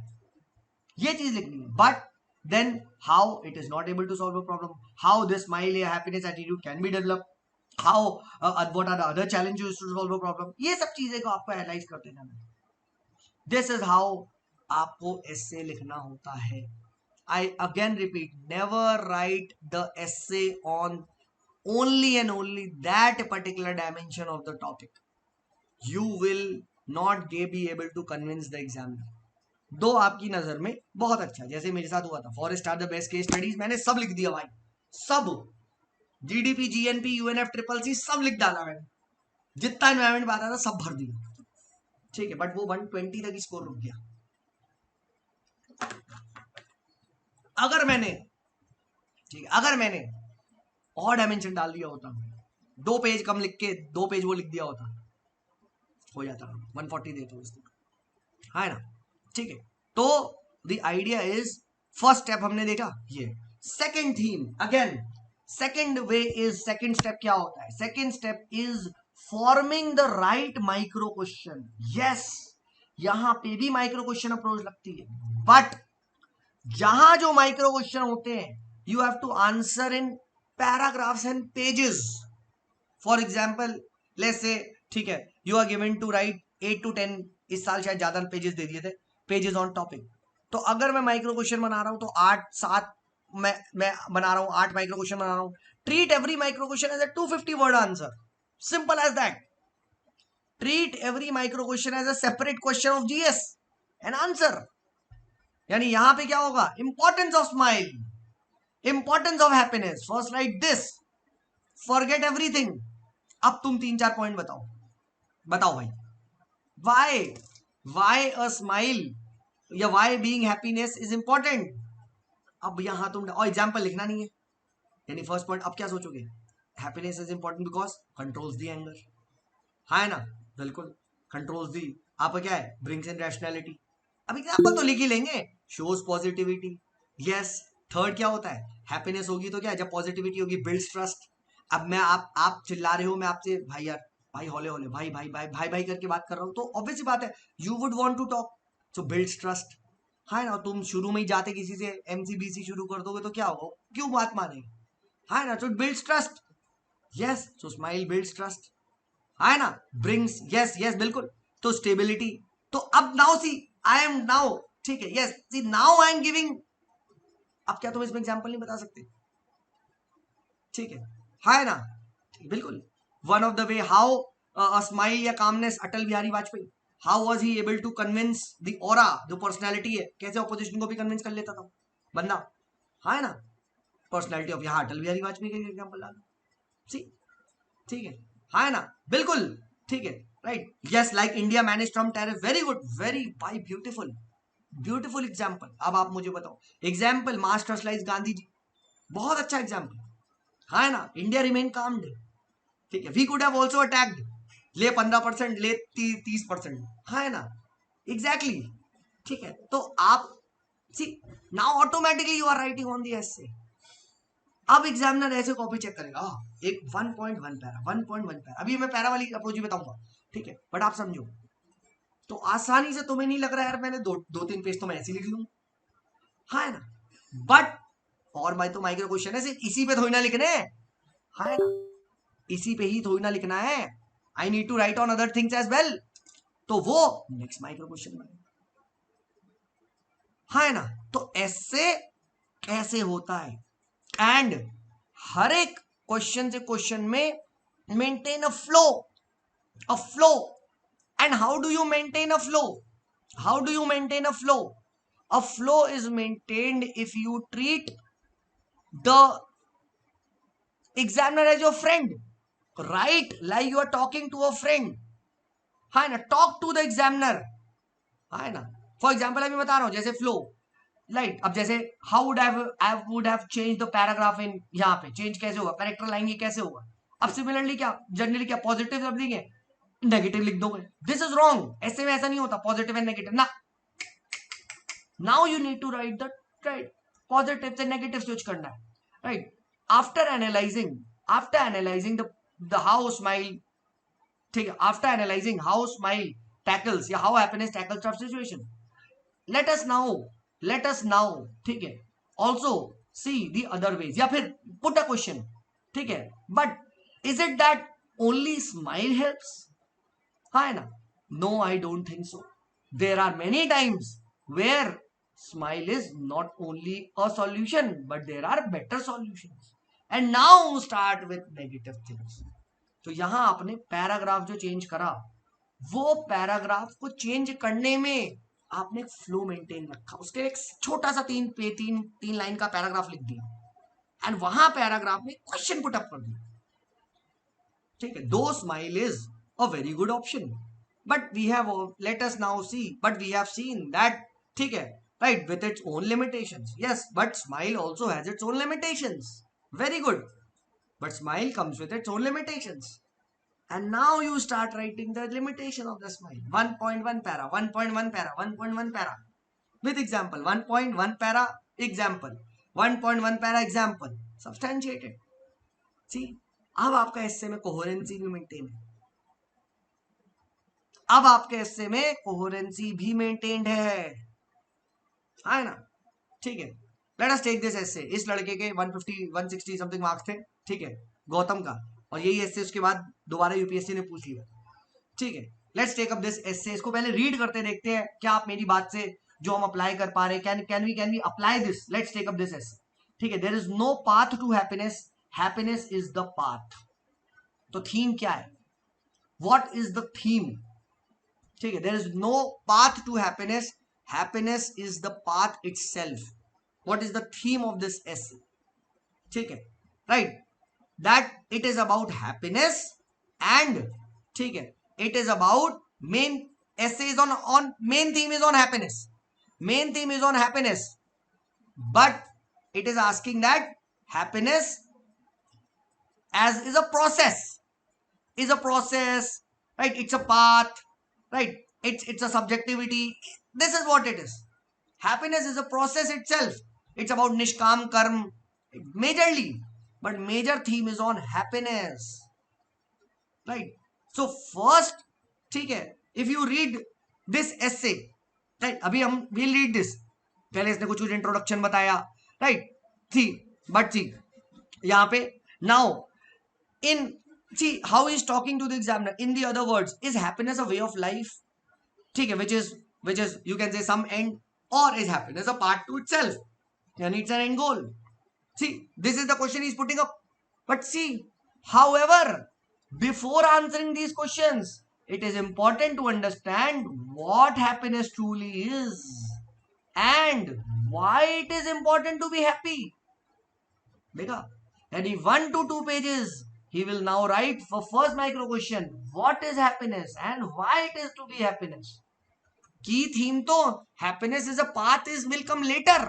ये चीज लिखनी है, but then how it is not able to solve a problem, how this smile या happiness attitude can be developed, how what are the other challenges to solve a problem, ये सब चीजें को आपको एनालाइज करते जाना। This is how आपको essay लिखना होता है। I again repeat, never write the essay on only and only that particular dimension of the topic. You will not be able to convince the examiner. दो आपकी नजर में बहुत अच्छा, जैसे मेरे साथ हुआ था, forest are the best case studies, मैंने सब लिख दिया भाई, सब, GDP, GNP, UNF, triple C, सब लिख डाला मैंने, जितना एनवायरमेंट में आता था सब भर दिया, ठीक है, बट वो 120 तक स्कोर रुक गया। अगर मैंने, ठीक है, अगर मैंने और डायमेंशन डाल दिया होता, 2 पेज कम लिख के 2 पेज वो लिख दिया होता, हो जाता 140 देता उसको, है ना, ठीक है। तो the idea is, first step हमने देखा ये, second theme again, second way is, second step क्या होता है, second step is forming the right micro question. Yes, यहां पे भी माइक्रो क्वेश्चन अप्रोच लगती है, बट जहां जो माइक्रो क्वेश्चन होते हैं, you have to answer in paragraphs and pages. For example, let's say, ठीक है, you are given to write 8 to 10, इस साल शायद ज्यादा पेजेस दे दिए थे, पेजेस ऑन टॉपिक, तो अगर मैं माइक्रो क्वेश्चन बना रहा हूं तो 8-7 मैं बना रहा हूं, 8 माइक्रो क्वेश्चन बना रहा हूं, treat every micro question as a 250 word answer, simple as that, treat every micro question as a separate question of GS and answer. यानी यहां पे क्या होगा, importance of smile, importance of happiness, first write this, forget everything. अब तुम 3-4 पॉइंट बताओ, बताओ भाई, वाई अ स्माइल या why being happiness is important. अब यहां तुम, और एग्जाम्पल लिखना नहीं है, यानी फर्स्ट पॉइंट अब क्या सोचोगे, happiness is important because controls the anger, है ना, बिल्कुल, कंट्रोल्स दी, आपका क्या है, ब्रिंग्स इन रैशनैलिटी, अब एग्जाम्पल तो लिख ही लेंगे, शोज पॉजिटिविटी, यस। थर्ड क्या होता है, हैप्पीनेस होगी तो क्या, जब पॉजिटिविटी होगी बिल्ड्स ट्रस्ट। अब मैं, आप चिल्ला रहे हो, मैं आपसे भाई यार, भाई हौले हौले, भाई भाई भाई भाई भाई करके बात कर रहा हूँ, तो ऑब्वियस बात है you would want to talk, so builds trust, है ना। तुम शुरू में ही जाते किसी से एमसीबीसी शुरू कर दोगे तो क्या होगा, क्यों बात मानेगी, है ना, so builds trust, yes, so smile builds trust, है ना, ब्रिंग्स, यस यस बिल्कुल, तो स्टेबिलिटी। तो अब now see, I am now, ठीक है, yes, see now I am giving, अब क्या तुम इसमें एग्जांपल नहीं बता सकते, ठीक है ना, बिल्कुल, one of the way how a smile या calmness, Atal Bihari Vajpayee, how was he able to convince the aura, जो पर्सनालिटी है, कैसे ऑपोजिशन को भी कन्विंस कर लेता था बंदा, है ना, पर्सनालिटी ऑफ, यहाँ अटल बिहारी वाजपेयी का एग्जांपल डालो, सी, ठीक है ना, बिल्कुल, ठीक है, right, yes, like India manage Trump tariff, very good, very भाई, ब्यूटीफुल, ब्यूटीफुल एग्जाम्पल। अब आप मुझे बताओ एग्जाम्पल, मास ट्रस्टलाइज गांधी जी, बहुत अच्छा एग्जाम्पल, है ना, इंडिया रिमेन काम्ड, ठीक है, we could have also attacked, ले 15%, ले 30%, हाँ है ना, एग्जैक्टली exactly. ठीक है, तो आप see now automatically you are writing on the essay. अब एग्जामिनर ऐसे कॉपी चेक करेगा, एक 1.1 पैरा, 1.1 पैरा. अभी मैं पैरा वाली अप्रोच ही बताऊंगा, ठीक है, बट आप समझो तो आसानी से तुम्हें नहीं लग रहा यार मैंने दो तीन पेज तो मैं ऐसे लिख लूं, हाँ है ना, बट और भाई तो माइक्रो क्वेश्चन है, सिर्फ इसी पे थोड़ी ना लिखने, हाँ है ना, इसी पे ही थोड़ी ना लिखना है, I need to write on other things as well, तो वो नेक्स्ट माइक्रो क्वेश्चन में, हाँ है ना. तो ऐसे कैसे होता है, एंड हर एक क्वेश्चन से क्वेश्चन में maintain a flow. And how do you maintain a flow, how do you maintain a flow, a flow is maintained if you treat the examiner as your friend, right, like you are talking to a friend, है ना, टॉक टू द एग्जामिनर, है ना. फॉर एग्जाम्पल अभी बता रहा हूं जैसे फ्लो, राइट, अब जैसे how would I would have change the paragraph in, यहाँ पे चेंज कैसे होगा, कैरेक्टर लाएंगे कैसे होगा. अब सिमिलरली क्या जनरली क्या पॉजिटिव जब लिखेंगे नेगेटिव लिख दोगे, दिस इज रॉन्ग, ऐसे में ऐसा नहीं होता पॉजिटिव एंड नेगेटिव ना. Now you need to write the right positive से नेगेटिव स्विच करना है, right. After analysing the how smile, ठीक है, after analysing how smile tackles या how happiness tackles tough situation, let us now let us now, ठीक है, also see the other ways, या फिर put a question, ठीक है, but is it that only smile helps, हाँ है ना, no I don't think so, there are many times where smile is not only a solution but there are better solutions, and now start with negative things. तो यहां आपने पैराग्राफ जो चेंज करा, वो पैराग्राफ को चेंज करने में आपने एक फ्लो मेंटेन रखा, उसके एक छोटा सा तीन लाइन का पैराग्राफ लिख दिया, एंड वहां पैराग्राफ में क्वेश्चन पुट अप कर दिया, ठीक है. Though smile is a very good option, but we have let us now see, but we have seen that, ठीक है, right, with its own limitations, yes, but smile also has its own limitations, very good, but smile comes with its own limitations. And now you start writing the limitation of the smile. 1.1 para, 1.1 para, 1.1 para. With example, 1.1 para example, 1.1 para example. Substantiated. See, अब आपका एस्से में कोहेरेंसी भी मेंटेन है. अब आपके एस्से में कोहेरेंसी भी मेंटेन्ड है ना, ठीक है. लेट अस टेक दिस एस्से. इस लड़के के 150 160 समथिंग मार्क्स थे, ठीक है, गौतम का, और यही एस्से उसके बाद दोबारा यूपीएससी ने पूछ लिया, ठीक है. लेट्स टेक अप दिस एस्से. इसको पहले रीड करते देखते हैं क्या आप मेरी बात से जो हम अप्लाई कर पा रहे हैं, can we apply this. Let's take up this essay, ठीक है. There is no path to happiness, happiness is the path. तो थीम क्या है, व्हाट इज द थीम, ठीक है. There is no path to happiness, happiness is the path itself. What is the theme of this essay, ठीक है, right, that it is about happiness, and ठीक है, it is about main essay is on main theme is on happiness, main theme is on happiness, but it is asking that happiness as is a process, right, it's a path, right, it's a subjectivity. This is what it is. Happiness is a process itself. It's about nishkam karm majorly, but major theme is on happiness, right. So first, ठीक है, if you read this essay, right, अभी हम we'll read this. पहले इसने कुछ इंट्रोडक्शन बताया, right, थी, but सी यहाँ पे now in see how he is talking to the examiner. In the other words, is happiness a way of life, ठीक है, which is you can say some end, or is happiness a part to itself, and it's an end goal. See, this is the question he's putting up. But see, however, before answering these questions, it is important to understand what happiness truly is and why it is important to be happy. Dekha, and in 1 to 2 pages, he will now write for first micro question, what is happiness and why it is to be happiness. Key theme to happiness is a path is will come later.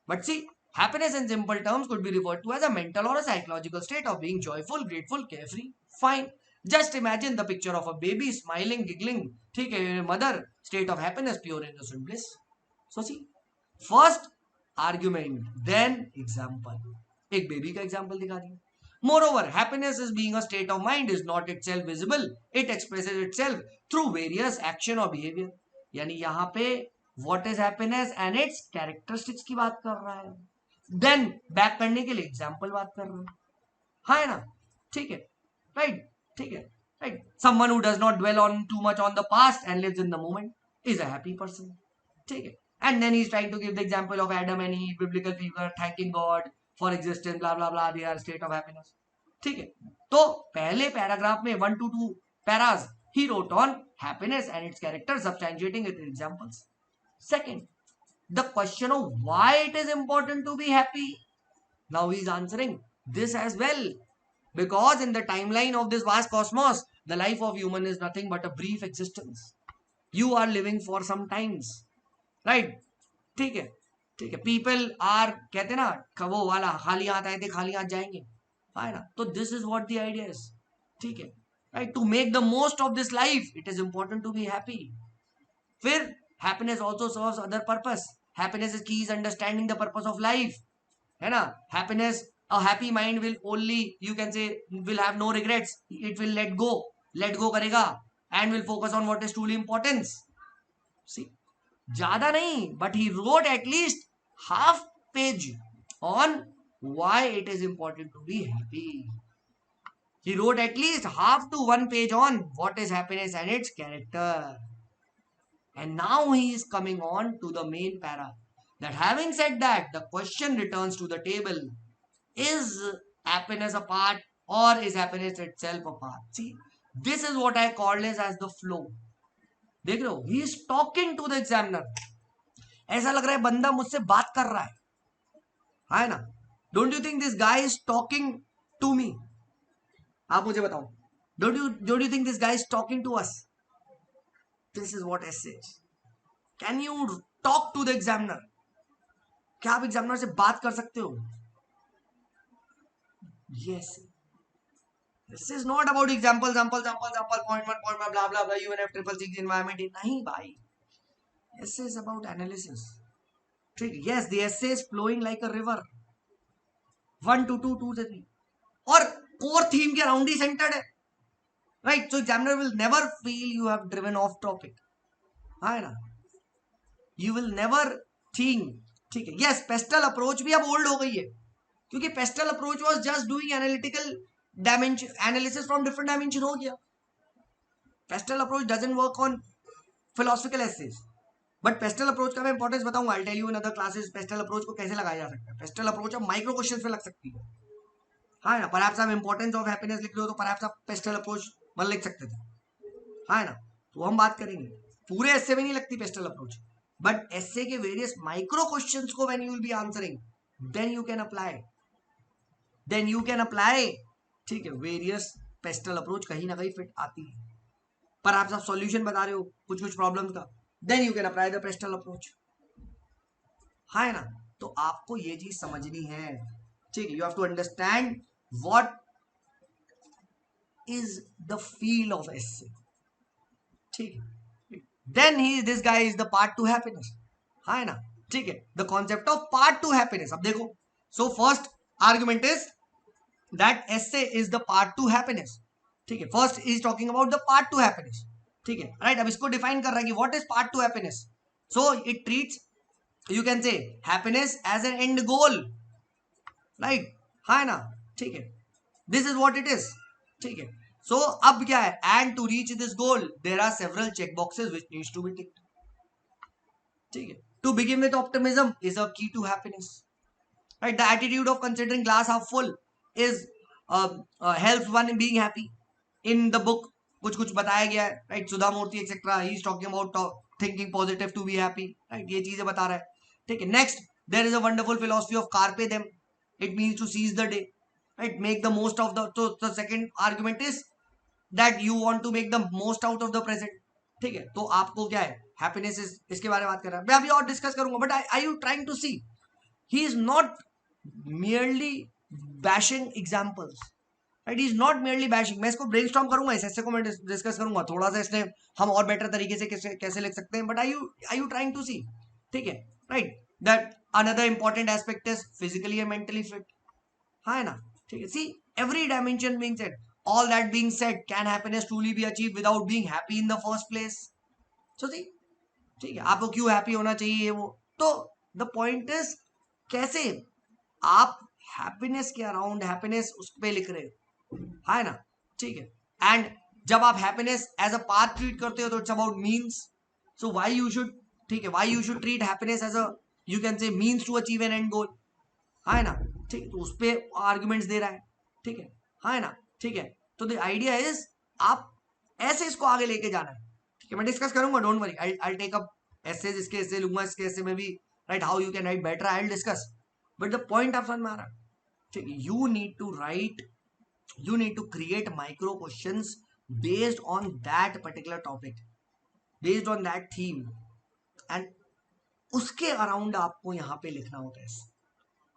But see, happiness in simple terms could be referred to as a mental or a psychological state of being joyful, grateful, carefree. Fine. Just imagine the picture of a baby smiling giggling, ठीक है, mother, state of happiness, pure innocent bliss. So see, first argument, then example. एक बेबी का एग्जाम्पल दिखा दिया. Moreover, happiness is being a state of mind is not itself visible. It expresses itself through various action or behavior. यानी यहाँ पे what is happiness and its characteristics की बात कर रहा है. Then back करने के लिए एग्जाम्पल बात कर रहा है. हाँ है ना, ठीक है, राइट, ठीक है, right. Someone who does not dwell on too much on the past and lives in the moment is a happy person. ठीक है. And then he's trying to give the example of Adam and Eve, biblical figure, thanking God for existence, blah blah blah, they are state of happiness. ठीक है. तो पहले पैराग्राफ में 1 to 2 Paris he wrote on happiness and its character, substantiating it with examples. Second, the question of why it is important to be happy. Now he is answering this as well, because in the timeline of this vast cosmos, the life of human is nothing but a brief existence. You are living for some times, right? ठीक है, ठीक है. पीपल आर, कहते ना वो वाला, खाली हाथ आए थे खाली हाथ जाएंगे, है ना. तो this is what the idea is. ठीक है, right. To make the most of this life it is important to be happy. फिर happiness also serves other purpose. Happiness is key is understanding the purpose of life, है ना. Happiness, a happy mind will only, you can say, will have no regrets. It will let go करेगा and will focus on what is truly important. See, ज्यादा नहीं, but he wrote at least half page on why it is important to be happy. He wrote at least half to 1 page on what is happiness and its character. And now he is coming on to the main para. That having said that, the question returns to the table. Is happiness a part or is happiness itself a part? See, this is what I called as the flow. देख रहे हो, he is talking to the examiner. ऐसा लग रहा है बंदा मुझसे बात कर रहा है ना. Don't you think this guy is talking to me? आप मुझे बताओ, don't you think this guy is talking to us? This is what essay is. Can you talk to the examiner? क्या आप एग्जामिनर से बात कर सकते हो? Yes. This is not about example, point 1, point 1, blah blah blah, UNF 666 environment. नहीं भाई, essay is about analysis. Yes, the essay is flowing like a river. 1 to 2, 2 to 3, और core theme के around ही centered है, right? So examiner will never feel you have driven off topic, है ना. You will never think, ठीक है. Yes, pestle approach भी अब old हो गई है, क्योंकि PESTLE approach was just doing analytical dimension, analysis from different dimension हो गया. PESTLE approach doesn't work on philosophical essays. But PESTLE approach का मैं इंपॉर्टेंस बताऊंगा. I tell you in other classes PESTLE approach को कैसे लगाया जा सकता है. पेस्टल अप्रोच अब माइक्रो क्वेश्चंस पे लग सकती है, हाँ ना. परहैप्स आप इंपॉर्टेंस ऑफ हैप्पीनेस लिख रहे हो तो परहैप्स आप पेस्टल अप्रोच मतलब लिख सकते थे, हाँ ना. तो हम बात करेंगे, पूरे एस्से में नहीं लगती पेस्टल अप्रोच, बट एस्से के वेरियस माइक्रो क्वेश्चंस को when you will be answering, then you can apply, ठीक है, वेरियस पेस्टल अप्रोच कहीं ना कहीं फिट आती है. पर आप सब सॉल्यूशन बता रहे हो कुछ प्रॉब्लम्स का, then you can apply the PESTLE approach, है ना. तो आपको ये चीज समझनी है, ठीक है. You have to understand what is the field of essay, ठीक है. Then this guy is the part to happiness, है ना, ठीक है. The concept of part to happiness. अब देखो, so first argument is that essay is the part to happiness, ठीक है. First is talking about the part to happiness, ठीक है, राइट. अब इसको डिफाइन कर रहा है कि what is part to happiness. So it treats, you can say, happiness as an end goal, right, है ना, ठीक है. This is what it is, ठीक है. सो अब क्या है, and to reach this goal there are several check boxes which needs to be ticked, ठीक है. To begin with optimism is a key to happiness, right. The attitude of considering glass half full is helps one in being happy. In the book कुछ बताया गया है, right. Sudha Murty etcetera, he is talking about thinking positive to be happy, right. ये चीजें बता रहा है, ठीक है. Next, there is a wonderful philosophy of carpe diem. It means to seize the day, right. Make the most of the, so the second argument is that you want to make the most out of the present, ठीक है. तो आपको क्या है, हैप्पीनेस इज, इसके बारे में बात कर रहा है. मैं अभी और डिस्कस करूंगा, but I you trying to see, he is not merely bashing examples. Right, is not merely bashing. मैं इसको ब्रेनस्टॉर्म करूंगा, इस ऐसे को मैं डिस्कस करूंगा थोड़ा सा, इसने हम और बेटर तरीके से कैसे कैसे लिख सकते हैं. But I you trying to see, ठीक है, right, that another important aspect is physically and mentally fit. हाँ है ना, ठीक है. See, every dimension being said, all that being said, can happiness truly be achieve without being happy in the first place? So see, ठीक है, आपको क्यों हैप्पी होना चाहिए वो, तो द पॉइंट इज कैसे आप हैप्पीनेस के अराउंड हैप्पीनेस उस पे लिख रहे हो, है ना, ठीक है. एंड जब आप happiness as a path treat करते हो तो it's about means. So why you should, ठीक है, why you should treat happiness as a, you can say, means to achieve an end goal, है ना, ठीक है. तो उस पे आर्ग्यूमेंट्स दे रहा है, ठीक है ना, ठीक है. तो द आइडिया इज आप ऐसे इसको आगे लेके जाना है, ठीक है. मैं डिस्कस करूंगा, don't worry, I take up essays, इसके ऐसे लूंगा, इसके ऐसे में भी, right, how you can write better, I will discuss. But the point आप समझ में आ रहा है, ठीक है. You need to write, you need to create micro questions based on that particular topic, based on that theme, and उसके अराउंड आपको यहाँ पे लिखना होता है,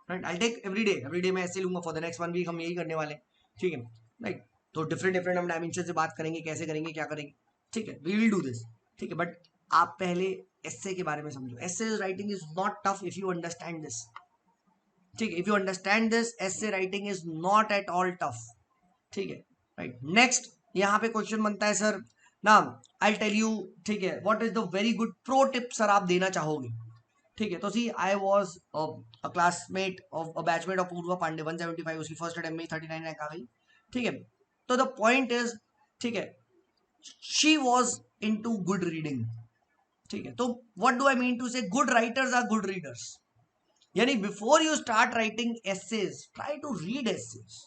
right. I take every day मैं ऐसे लूंगा फॉर द नेक्स्ट 1 वीक, हम यही करने वाले हैं, ठीक है, राइट. तो डिफरेंट हम डायमेंशन से बात करेंगे, कैसे करेंगे, क्या करेंगे, ठीक है, वी विल डू दिस, ठीक है. बट आप पहले एस्से के बारे में समझो. Essay writing is not tough if you understand this, ठीक है. If you understand this, essay writing is not at all tough, ठीक है, राइट. नेक्स्ट यहाँ पे क्वेश्चन बनता है, सर ना, आई टेल यू, ठीक है, what is the very good pro tip sir आप देना चाहोगे, ठीक है. तो see, I was a classmate of a batchmate of Purva Pandey, 175 उसकी फर्स्ट अटेम्प्ट में 39 रैंक आ गई, ठीक है. तो द पॉइंट इज, ठीक है, she was into good reading, ठीक है. तो what do I mean to say, good writers are good readers, यानी before you start writing essays, try to read essays,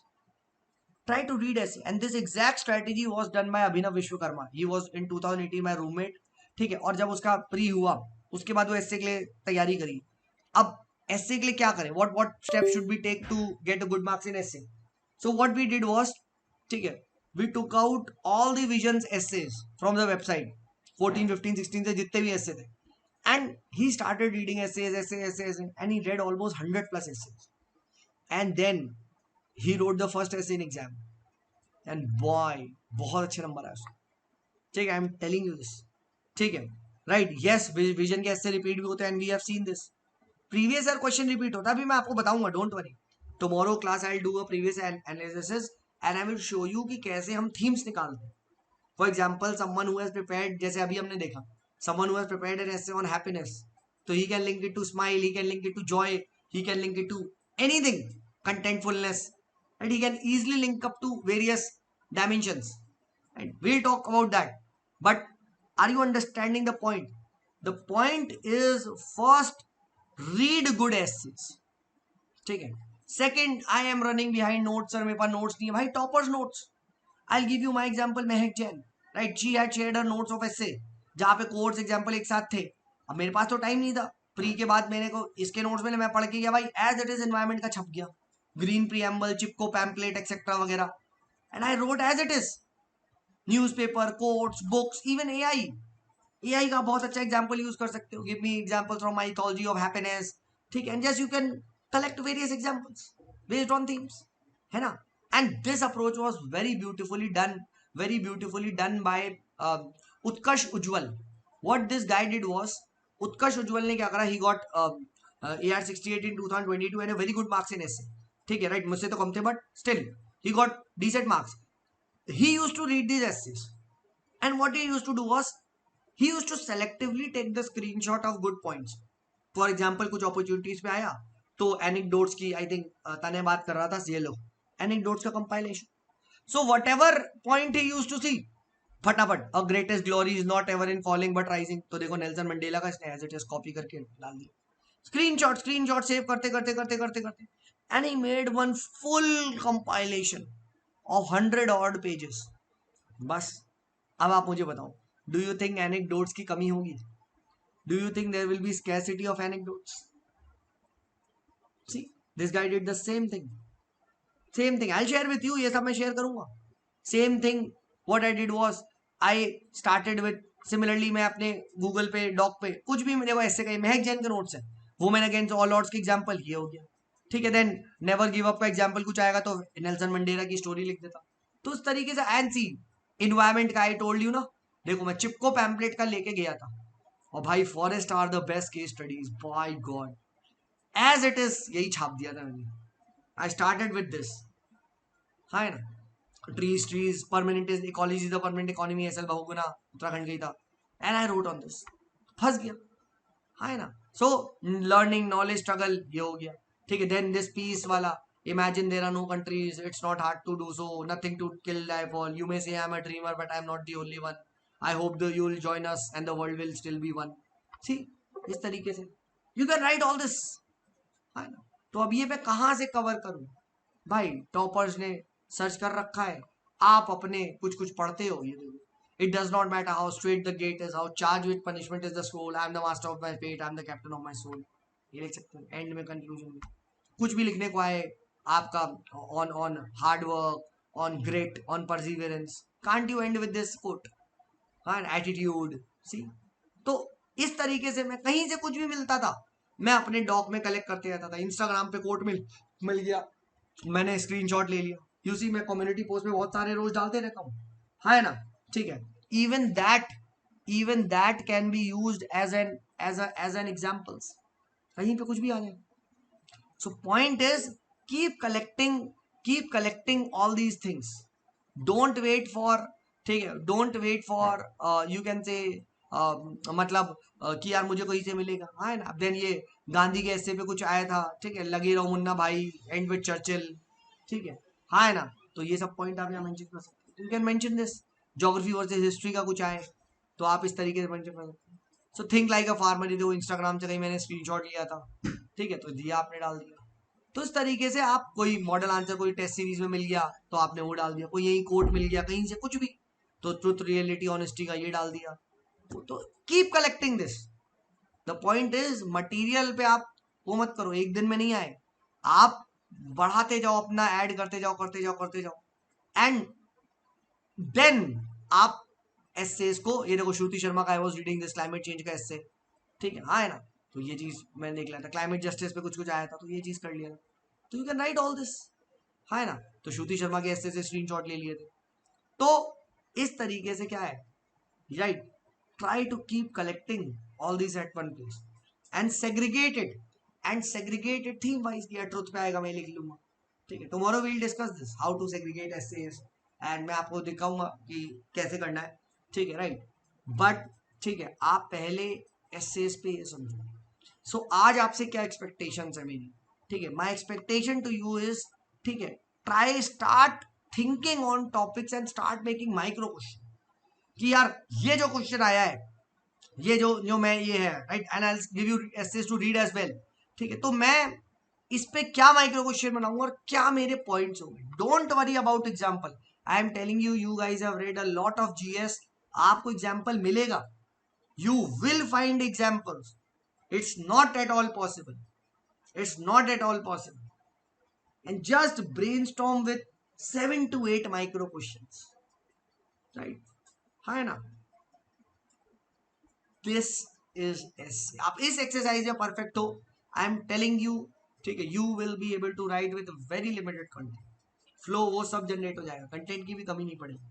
try to read essay. And this exact strategy was done by Abhinav Vishwakarma. He was in 2018 my roommate, ठीक है. और जब उसका प्री हुआ, उसके बाद वो एसए के लिए तैयारी करी. अब एसए के लिए क्या करें, what steps should we take to get a good marks in essay? So what we did was, ठीक है, we took out all the visions essays from the website, 14 15 16 से जितने भी essay थे, and he started reading essays, and he read almost 100 plus essays, and then he wrote the first essay in exam, and boy, बहुत अच्छे नंबर आए उसको, ठीक है. I am telling you this, ठीक है, राइट. यस, विजन के ऐसे रिपीट भी होते हैं, and we have seen this. Previous year question repeat होता है, अभी मैं आपको बताऊंगा, don't worry. Tomorrow class I will do a previous analysis, and I will show you कि कैसे हम थीम्स निकालते हैं. For example, someone who has prepared, जैसे अभी हमने देखा, someone who has prepared an essay on happiness, तो he can link it to smile, he can link it to Joy, he can link it to anything, contentfulness, and he can easily link up to various dimensions, and we'll talk about that. But are you understanding the point? The point is, first read good essays, ठीक है. Second, I am running behind notes, sir मेरे पास नोट्स नहीं है भाई, toppers notes. I give you my example, Mahak Jain, right, she had shared her notes of essay, जहां पे कोर्स एग्जांपल एक साथ थे. अब मेरे पास तो टाइम नहीं था, प्री के बाद मैंने को इसके नोट्स में मैं पढ़ के गया भाई, एज इट इज एनवायरमेंट का छप गया, green preamble, Chipko pamphlet etcetera वगैरह, and I wrote as it is, newspaper, quotes, books, even AI का बहुत अच्छा एग्जांपल यूज कर सकते हो. Give me example from mythology of happiness, ठीक है, and just you can collect various examples based on themes, है ना. And this approach was very beautifully done by Utkarsh Ujjwal. What this guy did was, Utkarsh Ujjwal ने क्या करा, he got AR68 in 2022 and a very good marks in essay, ठीक है, राइट. मुझसे तो कम थे, but still he got decent marks. He used to read these essays, and what he used to do was, he used to selectively take the screenshot of good points. For example, कुछ opportunities पे आया तो anecdotes की, I think तने बात कर रहा था, ये लो anecdotes का compilation. So whatever point he used to see, फटाफट, a greatest glory is not ever in falling but rising, तो देखो नेल्सन मंडेला का इसने as it is कॉपी करके डाल दिया, स्क्रीनशॉट सेव करते, and he made one full compilation of 100 odd pages. बस. अब आप मुझे बताओ, डू यू थिंक एनेक्डोट्स की कमी होगी? Do you think there will be scarcity of anecdotes? See, this guy did the same thing. I share with you, ये सब मैं शेयर करूंगा. Same thing what I did was, I started with, similarly मैं अपने गूगल पे, डॉक पे, कुछ भी मेरे को ऐसे कहीं महक जैन के नोट्स है, वो मैंने अगेंस्ट ऑल ऑड्स की एग्जांपल, ये हो गया, ठीक है। देन नेवर गिव अप का एग्जाम्पल कुछ आएगा तो नेल्सन मंडेला की स्टोरी लिख देता। तो उस तरीके से एंड सी इन्वायरमेंट का आई टोल्ड यू ना, देखो मैं चिपको पैम्पलेट का लेके गया था और भाई forest are the best case studies by God, as it is यही छाप दिया था मैंने। आई स्टार्टेड विद दिस, हाँ है ना, trees permanent ecology the permanent economy, SL Bahuguna Uttarakhand गई था, and I wrote on this, फंस गया, हाँ है ना। सो लर्निंग नॉलेज स्ट्रगल ये हो गया, ठीक है। देन दिस पीस वाला, imagine there are no countries, it's not hard to do so, nothing to kill life all, you may say I'm a dreamer but I'm not the only one, I hope that you will join us and the world will still be one, see इस तरीके से you can write all this, है ना। तो अब ये मैं कहाँ से कवर करूं भाई, टॉपर्स ने सर्च कर रखा है, आप अपने कुछ कुछ पढ़ते हो, ये देखो, it does not matter how strait the gate is, how charge with punishment is the scroll, I am the master of my fate, I am the captain of my soul, ये लिख सकते हैं एंड में, कंक्लूजन में कुछ भी लिखने को आए आपका, on on hard work, on great, on perseverance, can't you end with this quote, हाँ एटीट्यूड, सी। तो इस तरीके से मैं कहीं से कुछ भी मिलता था मैं अपने डॉक में कलेक्ट करते रहता था। इंस्टाग्राम पे कोट मिल गया, मैंने स्क्रीनशॉट ले लिया, यू सी मैं कम्युनिटी पोस्ट में बहुत सारे रोज डालते रहता हूँ, है ना, ठीक है। Even that even that can be used as an examples, कहीं पे कुछ भी आ जाए। So point is keep collecting all these things, don't wait for, ठीक है, don't wait for you can say मतलब कि यार मुझे कहीं से मिलेगा, हाँ है ना। देन ये गांधी के ऐसे पे कुछ आया था, ठीक है, लगे रहो मुन्ना भाई, एंड विद चर्चिल, ठीक है, हाँ है ना। तो ये सब पॉइंट आप यहाँ मेंशन कर सकते हो, you can mention this. Geography versus history का कुछ आए तो आप इस तरीके से मेंशन कर सकते हो। So think like a farmer, ये देखो इंस्टाग्राम से कहीं मैंने स्क्रीनशॉट लिया था, ठीक है, तो दिया आपने डाल दिया। तो इस तरीके से आप कोई मॉडल आंसर कोई टेस्ट सीरीज में मिल गया तो आपने वो डाल दिया, कोई यही कोट मिल गया कहीं से कुछ भी तो ट्रुथ रियलिटी ऑनेस्टी का ये डाल दिया। तो keep collecting this, the point is material पे आप वो मत करो, एक दिन में नहीं आए, आप बढ़ाते जाओ, अपना ऐड करते जाओ एंड देन आप एसेस को, ये देखो श्रुति शर्मा का I was reading this climate change का एसे, ठीक है, हाँ है ना। तो ये चीज मैंने देख लिया था, क्लाइमेट जस्टिस पे कुछ कुछ आया था तो ये चीज कर लिया था। तो you can right all this, हाँ है ना। तो श्रुति शर्मा के एसे से स्क्रीनशॉट ले लिए थे। तो इस तरीके से क्या है, right, try to keep collecting all this at one place and segregated theme wise, किया ट्रुथ पे आएगा मैं लिख लूंगा, ठीक है। Tomorrow we'll discuss this how to segregate essays and मैं आपको दिखाऊंगा कि कैसे करना है, ठीक है, राइट। बट ठीक है, आप पहले एसेस पे ये समझो। सो आज आपसे क्या एक्सपेक्टेशंस है मेरी, ठीक है, my expectation to you is, ठीक है, try start thinking on topics and start making micro question, कि यार ये जो क्वेश्चन आया है, ये जो जो मैं ये है, right, and I will give you essays to read as well, ठीक है। तो मैं इस पे क्या माइक्रो क्वेश्चन बनाऊंगा और क्या मेरे पॉइंट्स होंगे, don't worry about example, I am telling you, you guys have read a lot of GS, आपको एग्जांपल मिलेगा, you will find examples, it's not at all possible, it's not at all possible, and just brainstorm with 7 to 8 micro questions, right, है ना। this is essay, आप इस एक्सरसाइज में परफेक्ट हो, आई एम टेलिंग यू, ठीक है, you will be able to write with very limited content, flow वो सब जनरेट हो जाएगा, कंटेंट की भी कमी नहीं पड़ेगी,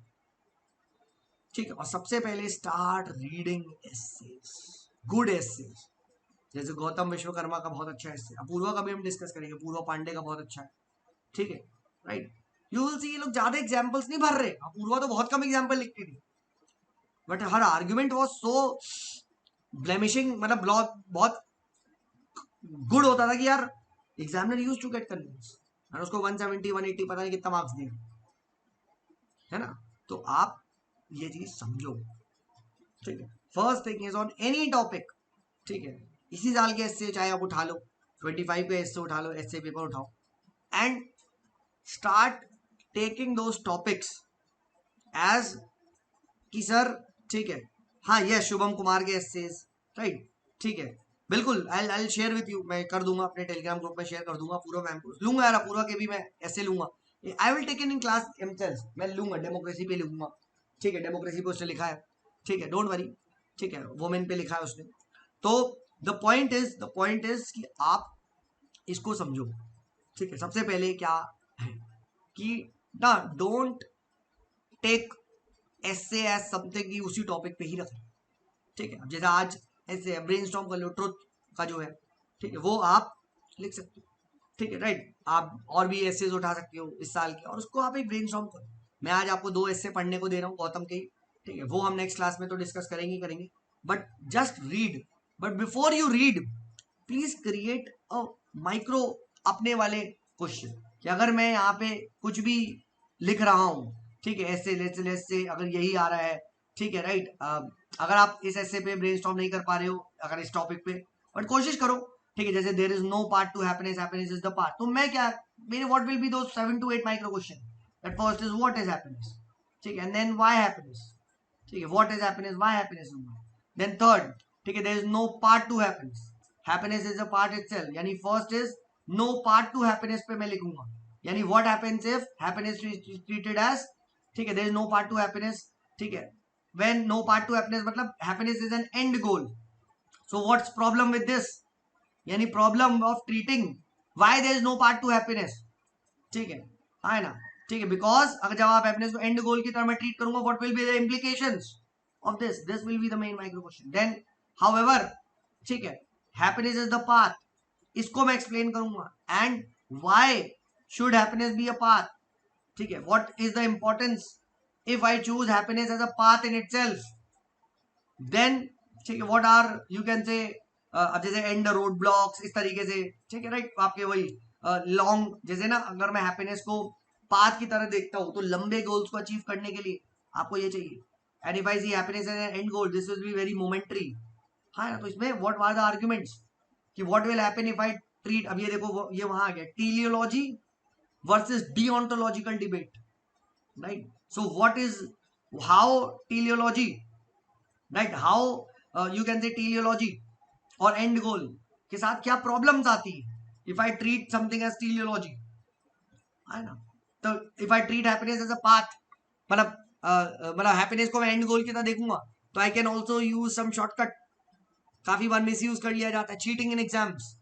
ठीक है। और सबसे पहले start reading essays, good essays, जैसे गौतम विश्वकर्मा का बहुत अच्छा है, अपूर्वा का भी हम डिस्कस करेंगे, पूर्वा पांडे का बहुत अच्छा है, ठीक है, राइट। यू विल सी ये लोग ज्यादा एग्जांपल्स नहीं भर रहे, अपूर्वा तो बहुत कम एग्जांपल लिखती थी, but her argument was so blemishing, मतलब बहुत गुड होता था कि यार examiner used to get convince, और उसको 170 180 पता नहीं कितना मार्क्स दिए, है ना। तो आप ये चीज समझो, ठीक है। First thing is on any topic, ठीक है, इसी साल के एससे चाहे आप उठा लो, 25 के एससे उठा लो, एससे पेपर उठाओ and start taking those topics as कि सर, ठीक है, हाँ यस, शुभम कुमार के एसेस, राइट, ठीक है, बिल्कुल, आई शेयर विथ यू, मैं कर दूंगा अपने टेलीग्राम ग्रुप में शेयर कर दूंगा, पूरा मैम लूंगा यार, पूरा के भी मैं ऐसे लूंगा, I will take in class एमसेल्स, मैं लूंगा, डेमोक्रेसी पे लूंगा, ठीक है, डेमोक्रेसी पे उसने लिखा है, ठीक है, डोंट वरी, ठीक है, वुमेन पे लिखा है उसने। तो द पॉइंट इज कि आप इसको समझो, ठीक है, सबसे पहले क्या है कि ना, don't take essay as something कि उसी टॉपिक पे ही रखें। ठीक है, अब जैसे आज ऐसे ब्रेनस्टॉर्म कर लो, ट्रुथ का जो है, ठीक है, वो आप लिख सकते हो। ठीक है, राइट, आप और भी एसेज उठा सकते हो इस साल के, और उसको आप एक ब्रेनस्टॉर्म करो। मैं आज आपको 2 एसे पढ़ने को दे रहा हूँ गौतम के ही, ठीक है, वो हम नेक्स्ट क्लास में तो डिस्कस करेंगे, but just read. But before you read, please create a micro अपने वाले क्वेश्चन, कि अगर मैं यहाँ पे कुछ भी लिख रहा हूँ, ठीक है, ऐसे से अगर यही आ रहा है, ठीक है, राइट, अगर आप इस ऐसे पे ब्रेनस्टॉर्म नहीं कर पा रहे हो अगर इस टॉपिक पे, बट कोशिश करो, ठीक है, जैसे there is no part to happiness, happiness is the part, तो मैं क्या, मेरे व्हाट विल बी दो 7 to 8 micro question. That first is what is happiness, ठीक है, एंड देन व्हाई हैप्पीनेस, ठीक है, what is happiness, why happiness, then third, ठीक है, there is no part to happiness, happiness is a part itself, यानी first is no part to happiness पे मैं लिखूंगा, यानी what happens if happiness is treated as, ठीक है, there is no part to happiness, ठीक है, when no part to happiness मतलब happiness is an end goal, so what's problem with this, यानी problem of treating why there is no part to happiness, ठीक है ना, ठीक है, बिकॉज अगर जब आप हैप्पीनेस को एंड गोल की तरह मैं ट्रीट करूंगा, what will be the implications of this will be the main micro question. Then however, ठीक है, हैप्पीनेस इज द पाथ, इसको मैं एक्सप्लेन करूंगा, and why should happiness be a path, ठीक है, what is the importance if I choose happiness as a path in itself, then, ठीक है, व्हाट आर यू कैन से, अब जैसे एंड रोड ब्लॉक्स इस तरीके से, ठीक है, राइट, आपके वही लॉन्ग, जैसे ना अगर मैं हैप्पीनेस को पाथ की तरह देखता हूँ, तो लंबे गोल्स को अचीव करने के लिए आपको ये चाहिए, and if I see happiness as an end goal, this will be very momentary. हाँ ना, तो इसमें व्हाट आर द आर्ग्यूमेंट्स कि what will happen if I treat, अब ये देखो ये वहां आ गया, teleology versus deontological debate, right, so what is, how teleology, right, how you can say teleology और एंड गोल के साथ क्या प्रॉब्लम्स आती है if I treat something as teleology, है ना, तो if I treat happiness as a path, मतलब मतलब हैप्पीनेस को मैं एंड गोल की तरह देखूंगा, तो I can also use some shortcut. काफी बार मिस यूज कर लिया जाता है, cheating in exams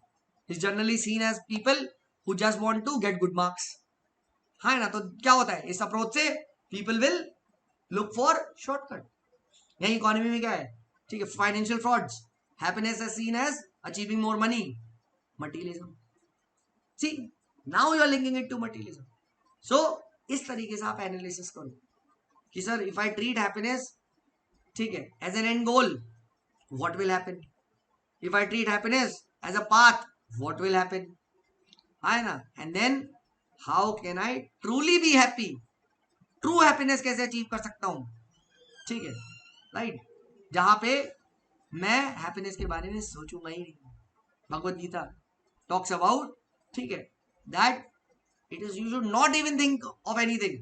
is generally seen as people who just want to get good marks, हाँ ना, तो क्या होता है इस अप्रोच से, people will look for shortcut. यही इकोनॉमी में क्या है, ठीक है, financial frauds, happiness is seen as achieving more money, materialism, see, now you are linking it to materialism. So इस तरीके से आप एनालिसिस करो कि sir if I treat happiness, ठीक है, as an end goal, what will happen, if I treat happiness as a path, what will happen, है ना, and then how can I truly be happy, true happiness कैसे अचीव कर सकता हूं, ठीक है, राइट, जहां पे मैं हैप्पीनेस के बारे में सोचूंगा ही नहीं। भगवत गीता टॉक्स अबाउट, ठीक है, that it is you should not even think of anything,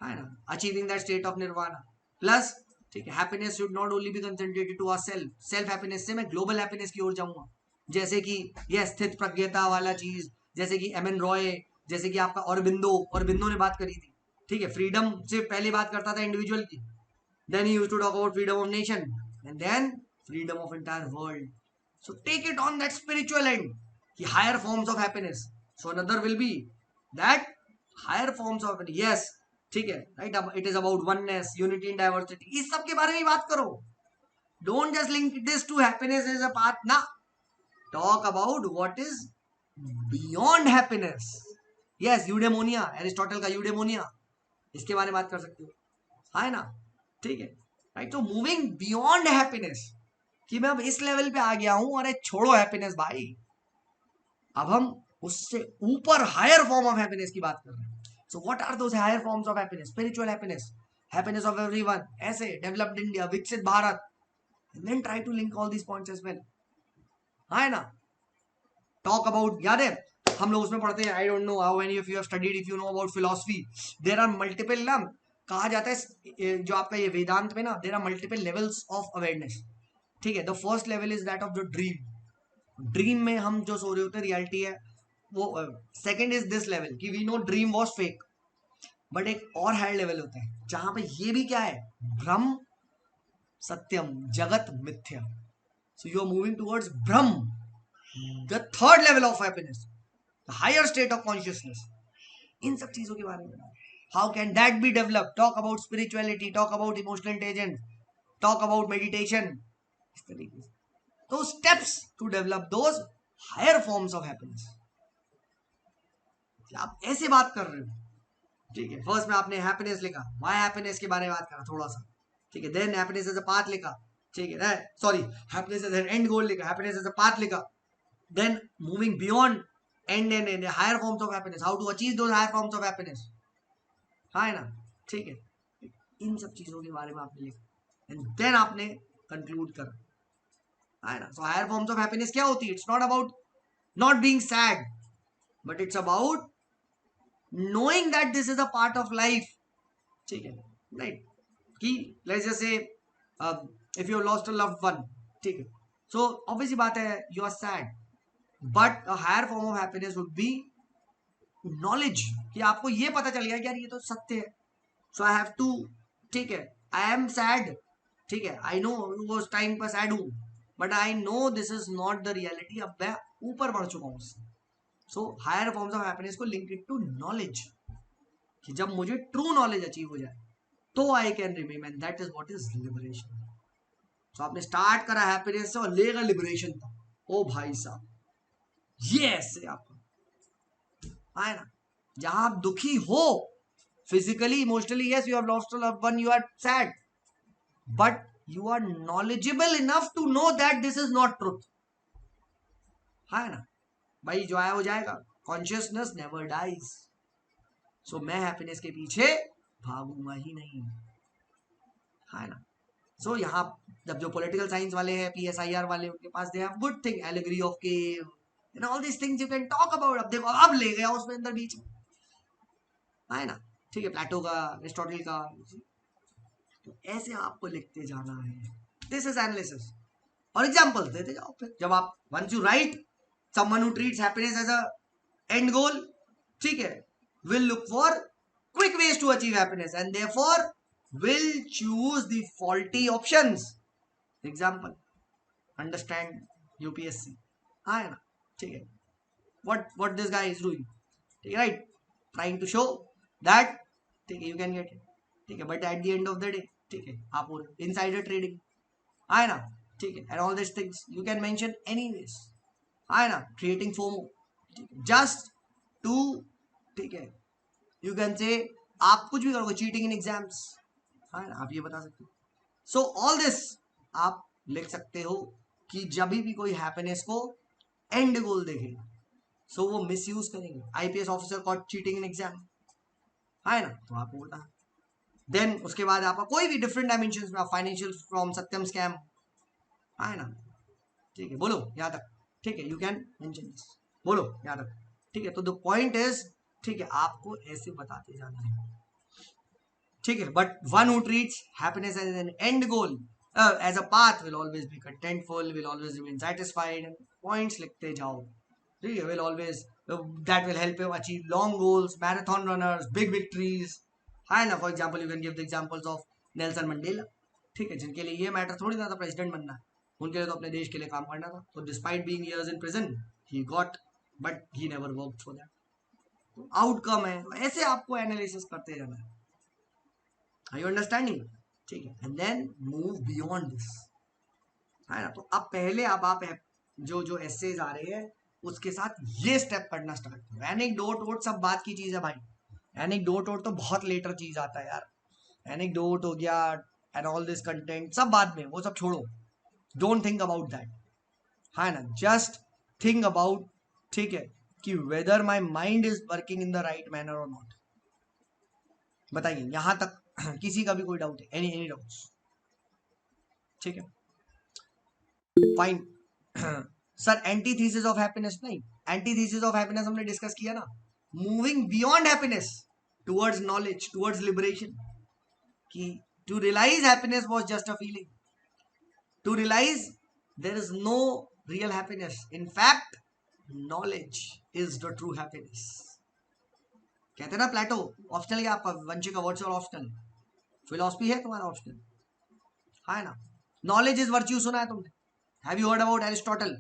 है ना, achieving that state of nirvana, plus, ठीक है, happiness should not only be concentrated to our self happiness से मैं ग्लोबल हैप्पीनेस की ओर जाऊंगा, जैसे कि ये स्थित प्रज्ञता वाला चीज, जैसे कि एम एन रॉय, जैसे कि आपका औरबिंदो ने बात करी थी, ठीक है, फ्रीडम से पहले बात करता था इंडिविजुअल की, then he used to talk about freedom of nation, and then freedom of entire world, so take it on that spiritual end, कि higher forms of happiness, so another will be that higher forms of, yes, ठीक है, right, it is about oneness, unity in diversity, इस सब के बारे में बात करो, don't just link this to happiness is a path, ना, talk about what is beyond happiness, yes, eudaimonia, Aristotle का यूडेमोनिया, इसके बारे में बात कर सकते हो, है ना, ठीक है, राइट, तो मूविंग बियॉन्ड हैप्पीनेस, कि मैं अब इस लेवल पे आ गया हूं, अरे छोड़ो हैप्पीनेस भाई, अब हम उससे ऊपर हायर फॉर्म ऑफ हैप्पीनेस की बात कर रहे हैं। So what are those higher forms of happiness, spiritual happiness, happiness of everyone, ऐसे डेवलप्ड इंडिया, विकसित Bharat, and then try to link all these points as well, है ना, टॉक अबाउट, याद है हम लोग उसमें पढ़ते हैं, I don't know how many of you have studied, if you know about philosophy, there are multiple, ना कहा जाता है जो आपका ये वेदांत में ना, there are multiple levels of awareness, ठीक है, the first level is that of the dream में हम जो सो रहे होते हैं रियलिटी है वो, सेकंड इज दिस लेवल कि we know dream was fake, but एक और हायर लेवल होता है जहां पे ये भी क्या है, ब्रह्म सत्यम जगत मिथ्या, so you are moving towards Brahm, the third level of happiness, higher state of consciousness, इन सब चीजों के बारे में how can that be develop, talk about spirituality, talk about emotional intelligence, talk about meditation, इस तरीके से। तो steps to develop those higher forms of happiness, आप ऐसे बात कर रहे हो, ठीक है। फर्स्ट में आपने हैप्पीनेस लिखा, व्हाई हैप्पीनेस के बारे में बात करा थोड़ा सा, ठीक है। Then happiness as a path लिखा, ठीक है, sorry, happiness as an end goal लिखा, हैप्पीनेस एज अ पाथ लिखा। Then moving beyond and and higher forms of happiness, how to achieve those higher forms of happiness, हाँ है ना, ठीक है। इन सब चीजों के बारे में आपने लिखा एंड देन आपने कंक्लूड करा, है ना। So higher forms of happiness क्या होती है? It's not about not being sad, but it's about knowing that this is a part of life, ठीक है, राइट। कि let's just say if you lost a loved one, ठीक है, सो ऑब्वियसली बात है you are sad, but a higher form of happiness would be knowledge, कि आपको ये पता चल गया कि यार ये तो सत्य है, सो आई हैव टू, ठीक है, आई एम सैड, ठीक है, आई नो वो उस टाइम पर सैड हूं, but I know this is not the reality, अब मैं ऊपर बढ़ चुका हूं उससे। So higher forms of happiness को लिंक इट टू नॉलेज, कि जब मुझे ट्रू नॉलेज अचीव हो जाए तो I can remember, and that is what is liberation. तो आपने स्टार्ट करा हैप्पीनेस से और लेगा लिबरेशन तक, ओ भाई साहब, ये ऐसे आपको है ना, जहां आप दुखी हो physically emotionally, yes you have lost a loved one, you are sad, but you are knowledgeable enough to know that this is not truth, है ना भाई, जो आया हो जाएगा, कॉन्शियसनेस नेवर डाइज। सो मैं हैप्पीनेस के पीछे भागूंगा ही नहीं, है ना। सो यहाँ जब जो पॉलिटिकल साइंस वाले हैं, PSIR वाले, उनके पास they have good thing, allegory of cave and all this things you can talk about. अब देखो अब ले गया उसमें अंदर बीच में, है ना, ठीक है, प्लेटो का, एरिस्टोटल का, तो ऐसे आपको लिखते जाना है, दिस इज एनालिसिस, और एग्जांपल्स देते जाओ। फिर जब आप once you write someone who treats happiness as a end goal, ठीक है, will look for quick ways to achieve happiness and therefore will choose the faulty options. Example, understand UPSC, हाँ है ना, ठीक है, what this guy is doing, ठीक है, right, trying to show that, ठीक है, you can get it, ठीक है, but at the end of the day, ठीक है, आप insider trading, है ना, ठीक है, and all these things you can mention anyways, है ना, creating FOMO, just to, ठीक है, यू कैन से आप कुछ भी करोगे, चीटिंग इन एग्जाम्स, हाँ आप ये बता सकते हो। सो ऑल दिस आप लिख सकते हो कि जब भी कोई हैप्पीनेस को एंड गोल देखेगा, सो वो मिस यूज करेंगे। IPS officer caught cheating in exam, है ना, तो आपको बता। देन उसके बाद आपका कोई भी डिफरेंट डायमेंशन में, फाइनेंशियल फ्रॉम सत्यम स्कैम, है ना, ठीक है, बोलो यहाँ तक, ठीक है, यू कैन मेंशन दिस, बोलो यहाँ तक, ठीक है। तो द पॉइंट इज, ठीक है, आपको ऐसे बताते जाना है, ठीक है, but one who treats happiness as an end goal, as a path, will always be contentful, will always remain satisfied, points लिखते जाओ, ठीक है, will always, that will help you achieve long goals, marathon runners, big victories, है ना। For example you can give the examples of Nelson Mandela, ठीक है, जिनके लिए ये मैटर थोड़ी ना था प्रेसिडेंट बनना, उनके लिए तो अपने देश के लिए काम करना था, तो despite being years in prison he got, but he never worked for that, outcome है। ऐसे आपको एनालिसिस करते रहना है, आर यू अंडरस्टैंडिंग, ठीक है, and then move beyond this, है ना। तो अब पहले अब आप जो एसेज आ रहे हैं उसके साथ ये स्टेप करना स्टार्ट करो। एनेक्डोट वोट सब बात की चीज है भाई, एनेक्डोट वोट तो बहुत लेटर चीज आता है यार, एनेक्डोट हो गया एंड ऑल दिस कंटेंट सब बाद में, वो सब छोड़ो, डोंट थिंक अबाउट दैट, है ना, जस्ट थिंक अबाउट, ठीक है, कि whether my mind is working in the right manner और नॉट। बताइए यहां तक किसी का भी कोई डाउट है? Any doubts? ठीक है, fine. Sir antithesis of happiness, नहीं, एंटीथीसिस ऑफ हैप्पीनेस हमने डिस्कस किया ना, moving beyond happiness towards knowledge, towards liberation, कि to realise happiness was just a feeling, to realise there is no real happiness, in fact knowledge is the true happiness. कहते हैं ना प्लेटो, ऑप्शनल क्या आपका वंशिक वर्ड्स और ऑप्शनल, फिलोसफी है तुम्हारा ऑप्शनल, है ना। नॉलेज इज वर्च्यू सुना है तुमने? Have you heard about Aristotle?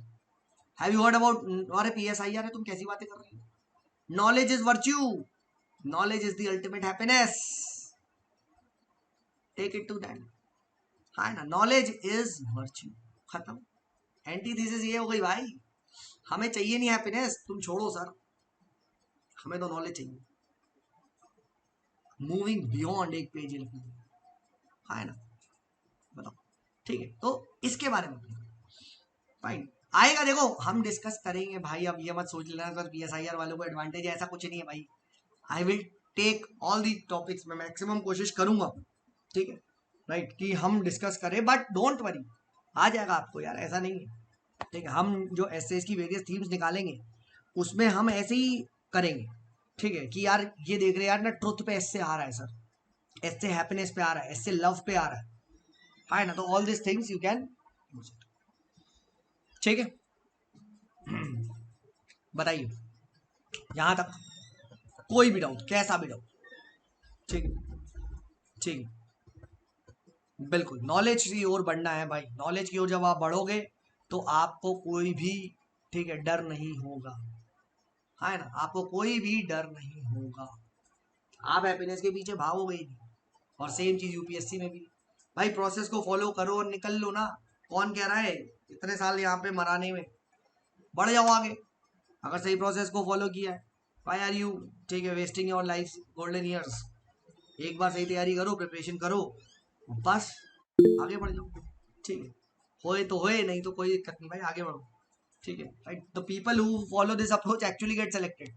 Have you heard about, अरे PSIR है, तुम कैसी बातें कर रही हो? Knowledge is virtue, knowledge is the ultimate happiness, take it to that. हाँ ना, नॉलेज इज वर्च्यू, खत्म। एंटीथीसिस ये हो गई भाई, हमें चाहिए नहीं हैप्पीनेस, तुम छोड़ो सर, हमें तो नॉलेज चाहिए, मूविंग बियॉन्ड एक पेज लिखने। हाँ ना, बताओ, ठीक है, तो इसके बारे में फाइन आएगा, देखो हम डिस्कस करेंगे भाई। अब ये मत सोच लेना सर PSIR वालों को एडवांटेज है, ऐसा कुछ नहीं है भाई। I will take all the topics में, मैक्सिमम कोशिश करूंगा, ठीक है राइट, कि हम डिस्कस करें, बट डोंट वरी, आ जाएगा आपको यार, ऐसा नहीं है, ठीक है। हम जो एसेस की वेरियस थीम्स निकालेंगे उसमें हम ऐसे ही करेंगे, ठीक है, कि यार ये देख रहे यार ना, ट्रुथ पे ऐसे आ रहा है सर, ऐसे हैप्पीनेस पे आ रहा है, ऐसे लव पे आ रहा है, हाँ ना, तो all this things you can use it, ठीक है। बताइए यहां तक कोई भी डाउट, कैसा भी डाउट, ठीक है, ठीक है, बिल्कुल नॉलेज की ओर बढ़ना है भाई, नॉलेज की ओर जब आप बढ़ोगे तो आपको कोई भी, ठीक है, डर नहीं होगा, है ना, आपको कोई भी डर नहीं होगा, आप हैप्पीनेस के पीछे भागोगे ही नहीं। और सेम चीज यूपीएससी में भी भाई, प्रोसेस को फॉलो करो और निकल लो ना, कौन कह रहा है इतने साल यहाँ पे मराने में, बढ़ जाओ आगे, अगर सही प्रोसेस को फॉलो किया है, वाई आर यू, ठीक है, wasting your life golden years, एक बार सही तैयारी करो, प्रिपरेशन करो, बस आगे बढ़ जाओ, ठीक है, होए तो होए, नहीं तो कोई दिक्कत नहीं भाई, आगे बढ़ो, ठीक है right. The people who follow this approach actually get selected,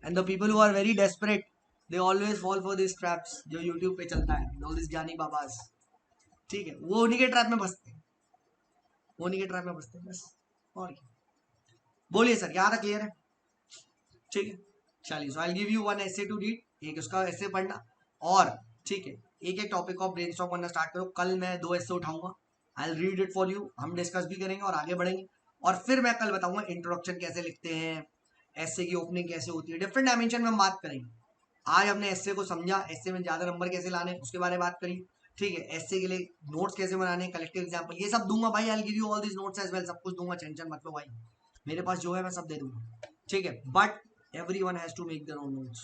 and the people who are very desperate they always fall for this traps जो यूट्यूब पे चलता है, ऑल दिस जानी बाबास, ठीक है, वो उन्हीं के ट्रैप में फंसते हैं, वो उन्हीं के ट्रैप में फंसते हैं बस, और क्या। बोलिए सर, यहाँ तक क्लियर है, ठीक है, चलिए, सो आई गिव यू वन ऐसे टू रीड, एक उसका ऐसे पढ़ना, और ठीक है, एक एक टॉपिक को ब्रेनस्टॉर्म करना स्टार्ट करो, कल मैं 2 ऐसे उठाऊंगा, I will read it for you, हम डिस्कस भी करेंगे और आगे बढ़ेंगे, और फिर मैं कल बताऊंगा इंट्रोडक्शन कैसे लिखते हैं, ऐसे की ओपनिंग कैसे होती है, डिफरेंट डायमेंशन में हम बात करेंगे। आज हमने ऐसे को समझा, ऐसे में ज्यादा नंबर कैसे लाने उसके बारे में बात करी, ठीक है, ऐसे के लिए नोट्स कैसे बनाने, कलेक्टिव एग्जाम्पल, ये सब दूंगा भाई, I will give you all this notes as well, सब कुछ दूंगा, टेंशन मत लो भाई, मेरे पास जो है मैं सब दे दूंगा, ठीक है, but everyone has to make their own notes,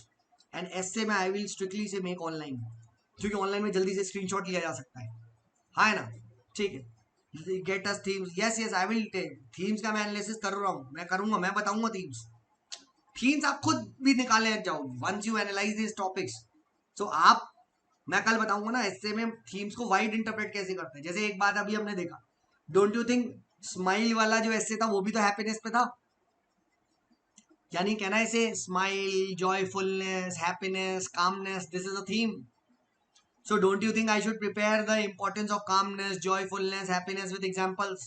and essay में I will strictly से make online, क्योंकि ऑनलाइन में जल्दी से स्क्रीनशॉट लिया जा सकता है, हाँ ना, ठीक है, get us themes, yes yes I will take themes का मैं एनालिसिस कर रहा हूँ, मैं करूंगा, मैं बताऊंगा थीम्स, थीम्स आप खुद भी निकालने लग जाओ once you analyse this topics, so आप, मैं कल बताऊंगा ना ऐसे में थीम्स को वाइड इंटरप्रेट कैसे करते हैं, जैसे एक बात अभी हमने देखा, डोंट यू थिंक स्माइल वाला जो ऐसे था वो भी तो हैप्पीनेस पे था, यानी कहना है इसे, smile, joyfulness, happiness, calmness, this is a theme, so don't you think I should prepare the importance of calmness, joyfulness, happiness with examples,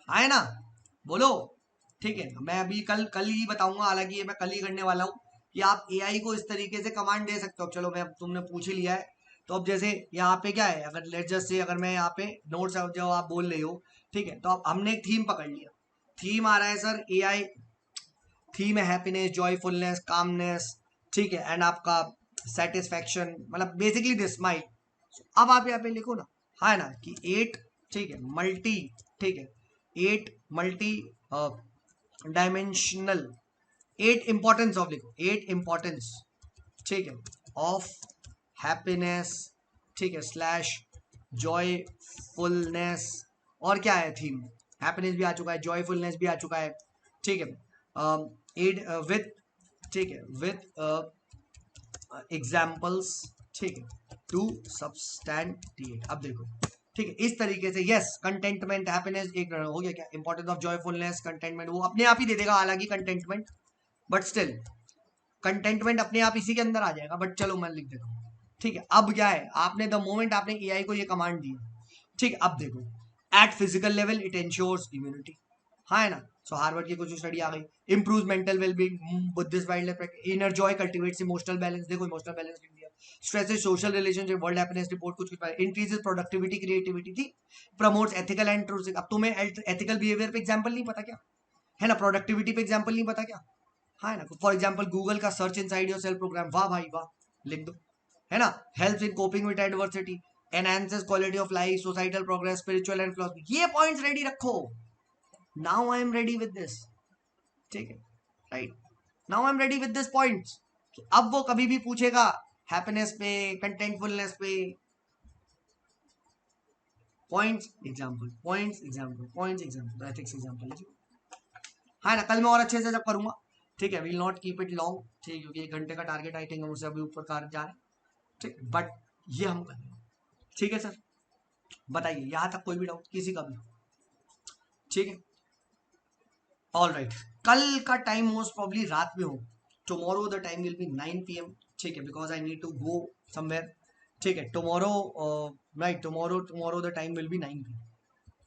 है ना, बोलो, ठीक है, मैं अभी कल कल ही बताऊंगा, हालांकि ये मैं कल ही करने वाला हूँ, कि आप एआई को इस तरीके से कमांड दे सकते हो, चलो मैं, तुमने पूछ ही लिया है, तो अब जैसे यहाँ पे क्या है, अगर लेट्स जस्ट से, अगर मैं यहाँ पे नोट्स जो आप बोल रहे हो, ठीक है, तो अब हमने एक थीम पकड़ लिया, थीम आ रहा है सर एआई, थीम है हैप्पीनेस, जॉयफुलनेस, कामनेस, ठीक है, एंड आपका सेटिस्फैक्शन, मतलब बेसिकली दिस स्माइल, अब आप यहाँ पे लिखो ना, हाँ ना, कि 8, ठीक है, मल्टी, ठीक है, 8 मल्टी डायमेंशनल, 8 इंपॉर्टेंस ऑफ, लिखो 8 इंपॉर्टेंस, ठीक है, ऑफ हैप्पीनेस, ठीक है, स्लैश जॉयफुलनेस, और क्या है थीम, हैप्पीनेस भी आ चुका है, जॉयफुलनेस भी आ चुका है, ठीक है, एड विथ, ठीक है, विथ एग्जाम्पल्स, ठीक है, टू सब्सटैंटिएट, अब देखो, ठीक है, इस तरीके से, यस, कंटेंटमेंट, हैप्पीनेस एक हो गया, क्या इंपॉर्टेंस ऑफ जॉयफुलनेस, कंटेंटमेंट वो अपने आप ही दे देगा, हालांकि कंटेंटमेंट, बट स्टिल कंटेंटमेंट अपने आप इसी के अंदर आ जाएगा, बट चलो मैं लिख देता हूँ, ठीक है। अब क्या है, आपने द मोमेंट आपने एआई को ये कमांड दिया, ठीक है, अब देखो, at physical level it ensures immunity, हाँ है ना, सो हार्वर्ड की कुछ स्टडी आ गई, improve mental wellbeing, Buddhist wild life, inner Joy cultivates emotional balance, देखो इमोशनल बैलेंस लिख दिया, stress social relationship, world happiness report कुछ कुछ, इंक्रीजेस प्रोडक्टिविटी क्रिएटिविटी थी, प्रमोट्स एथिकल एंड ट्रूथ, अब तुम्हें एथिकल बिहेवियर पे एग्जांपल नहीं पता क्या, है ना, प्रोडक्टिविटी पे एग्जांपल नहीं पता क्या, हाँ है ना, फॉर एग्जांपल गूगल का search inside yourself program, वाह भाई वाह, लिख दो, है ना, helps in coping with adversity, enhances quality of life, societal progress, spiritual and philosophy, ये पॉइंट्स रेडी रखो, now I am ready with this, ठीक है right, now I am ready with this points. अब वो कभी भी पूछेगा हैप्पीनेस पे, कंटेंटफुलनेस पे, points example, points example, points example, ethics example, हाँ ना, कल मैं और अच्छे से जब करूंगा, ठीक है, will not keep it long, ठीक है, क्योंकि 1 घंटे का टारगेट आई थिंक हम उससे अभी ऊपर कार जा रहे हैं, ठीक, बट ये हम करेंगे, ठीक है सर। बताइए यहाँ तक कोई भी डाउट किसी का भी, ठीक है, ऑल राइट। कल का टाइम मोस्ट प्रॉब्ली रात में हो, tomorrow the time will be 9 PM, ठीक है, because I need to go somewhere, ठीक है, tomorrow, right, tomorrow the time will be 9 PM,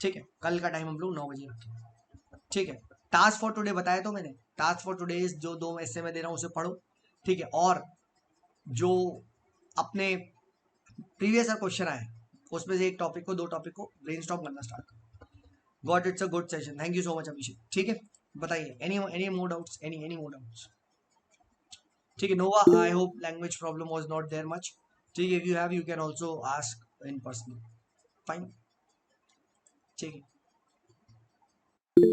ठीक है, कल का टाइम हम लोग 9 बजे रखें, ठीक है। टास्क फॉर टुडे बताया तो मैंने, टास्क फॉर टुडे जो 2 ऐसे में दे रहा हूँ उसे पढ़ो, ठीक है, और जो अपने प्रीवियस क्वेश्चन आए उसमें से एक टॉपिक को, 2 टॉपिक को ब्रेनस्टॉर्म करना स्टार्ट करो। Got, it's a good session, thank you so much Abhishek, ठीक है। बताइए any more doubts, any more doubts, ठीक है। Nova, I hope language problem was not there much, ठीक है, if you have you can also ask in person, fine, ठीक है,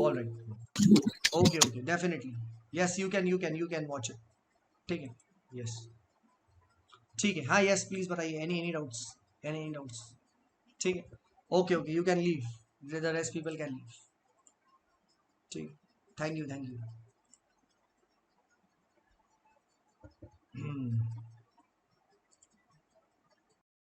all right, okay okay, definitely, yes, you can watch it, ठीक है, यस, ठीक है, हाँ, यस, प्लीज बताइए, एनी डाउट्स, एनी डाउट्स, ठीक है, okay okay, you can leave, the rest people can leave, ठीक, थैंक यू, थैंक यू।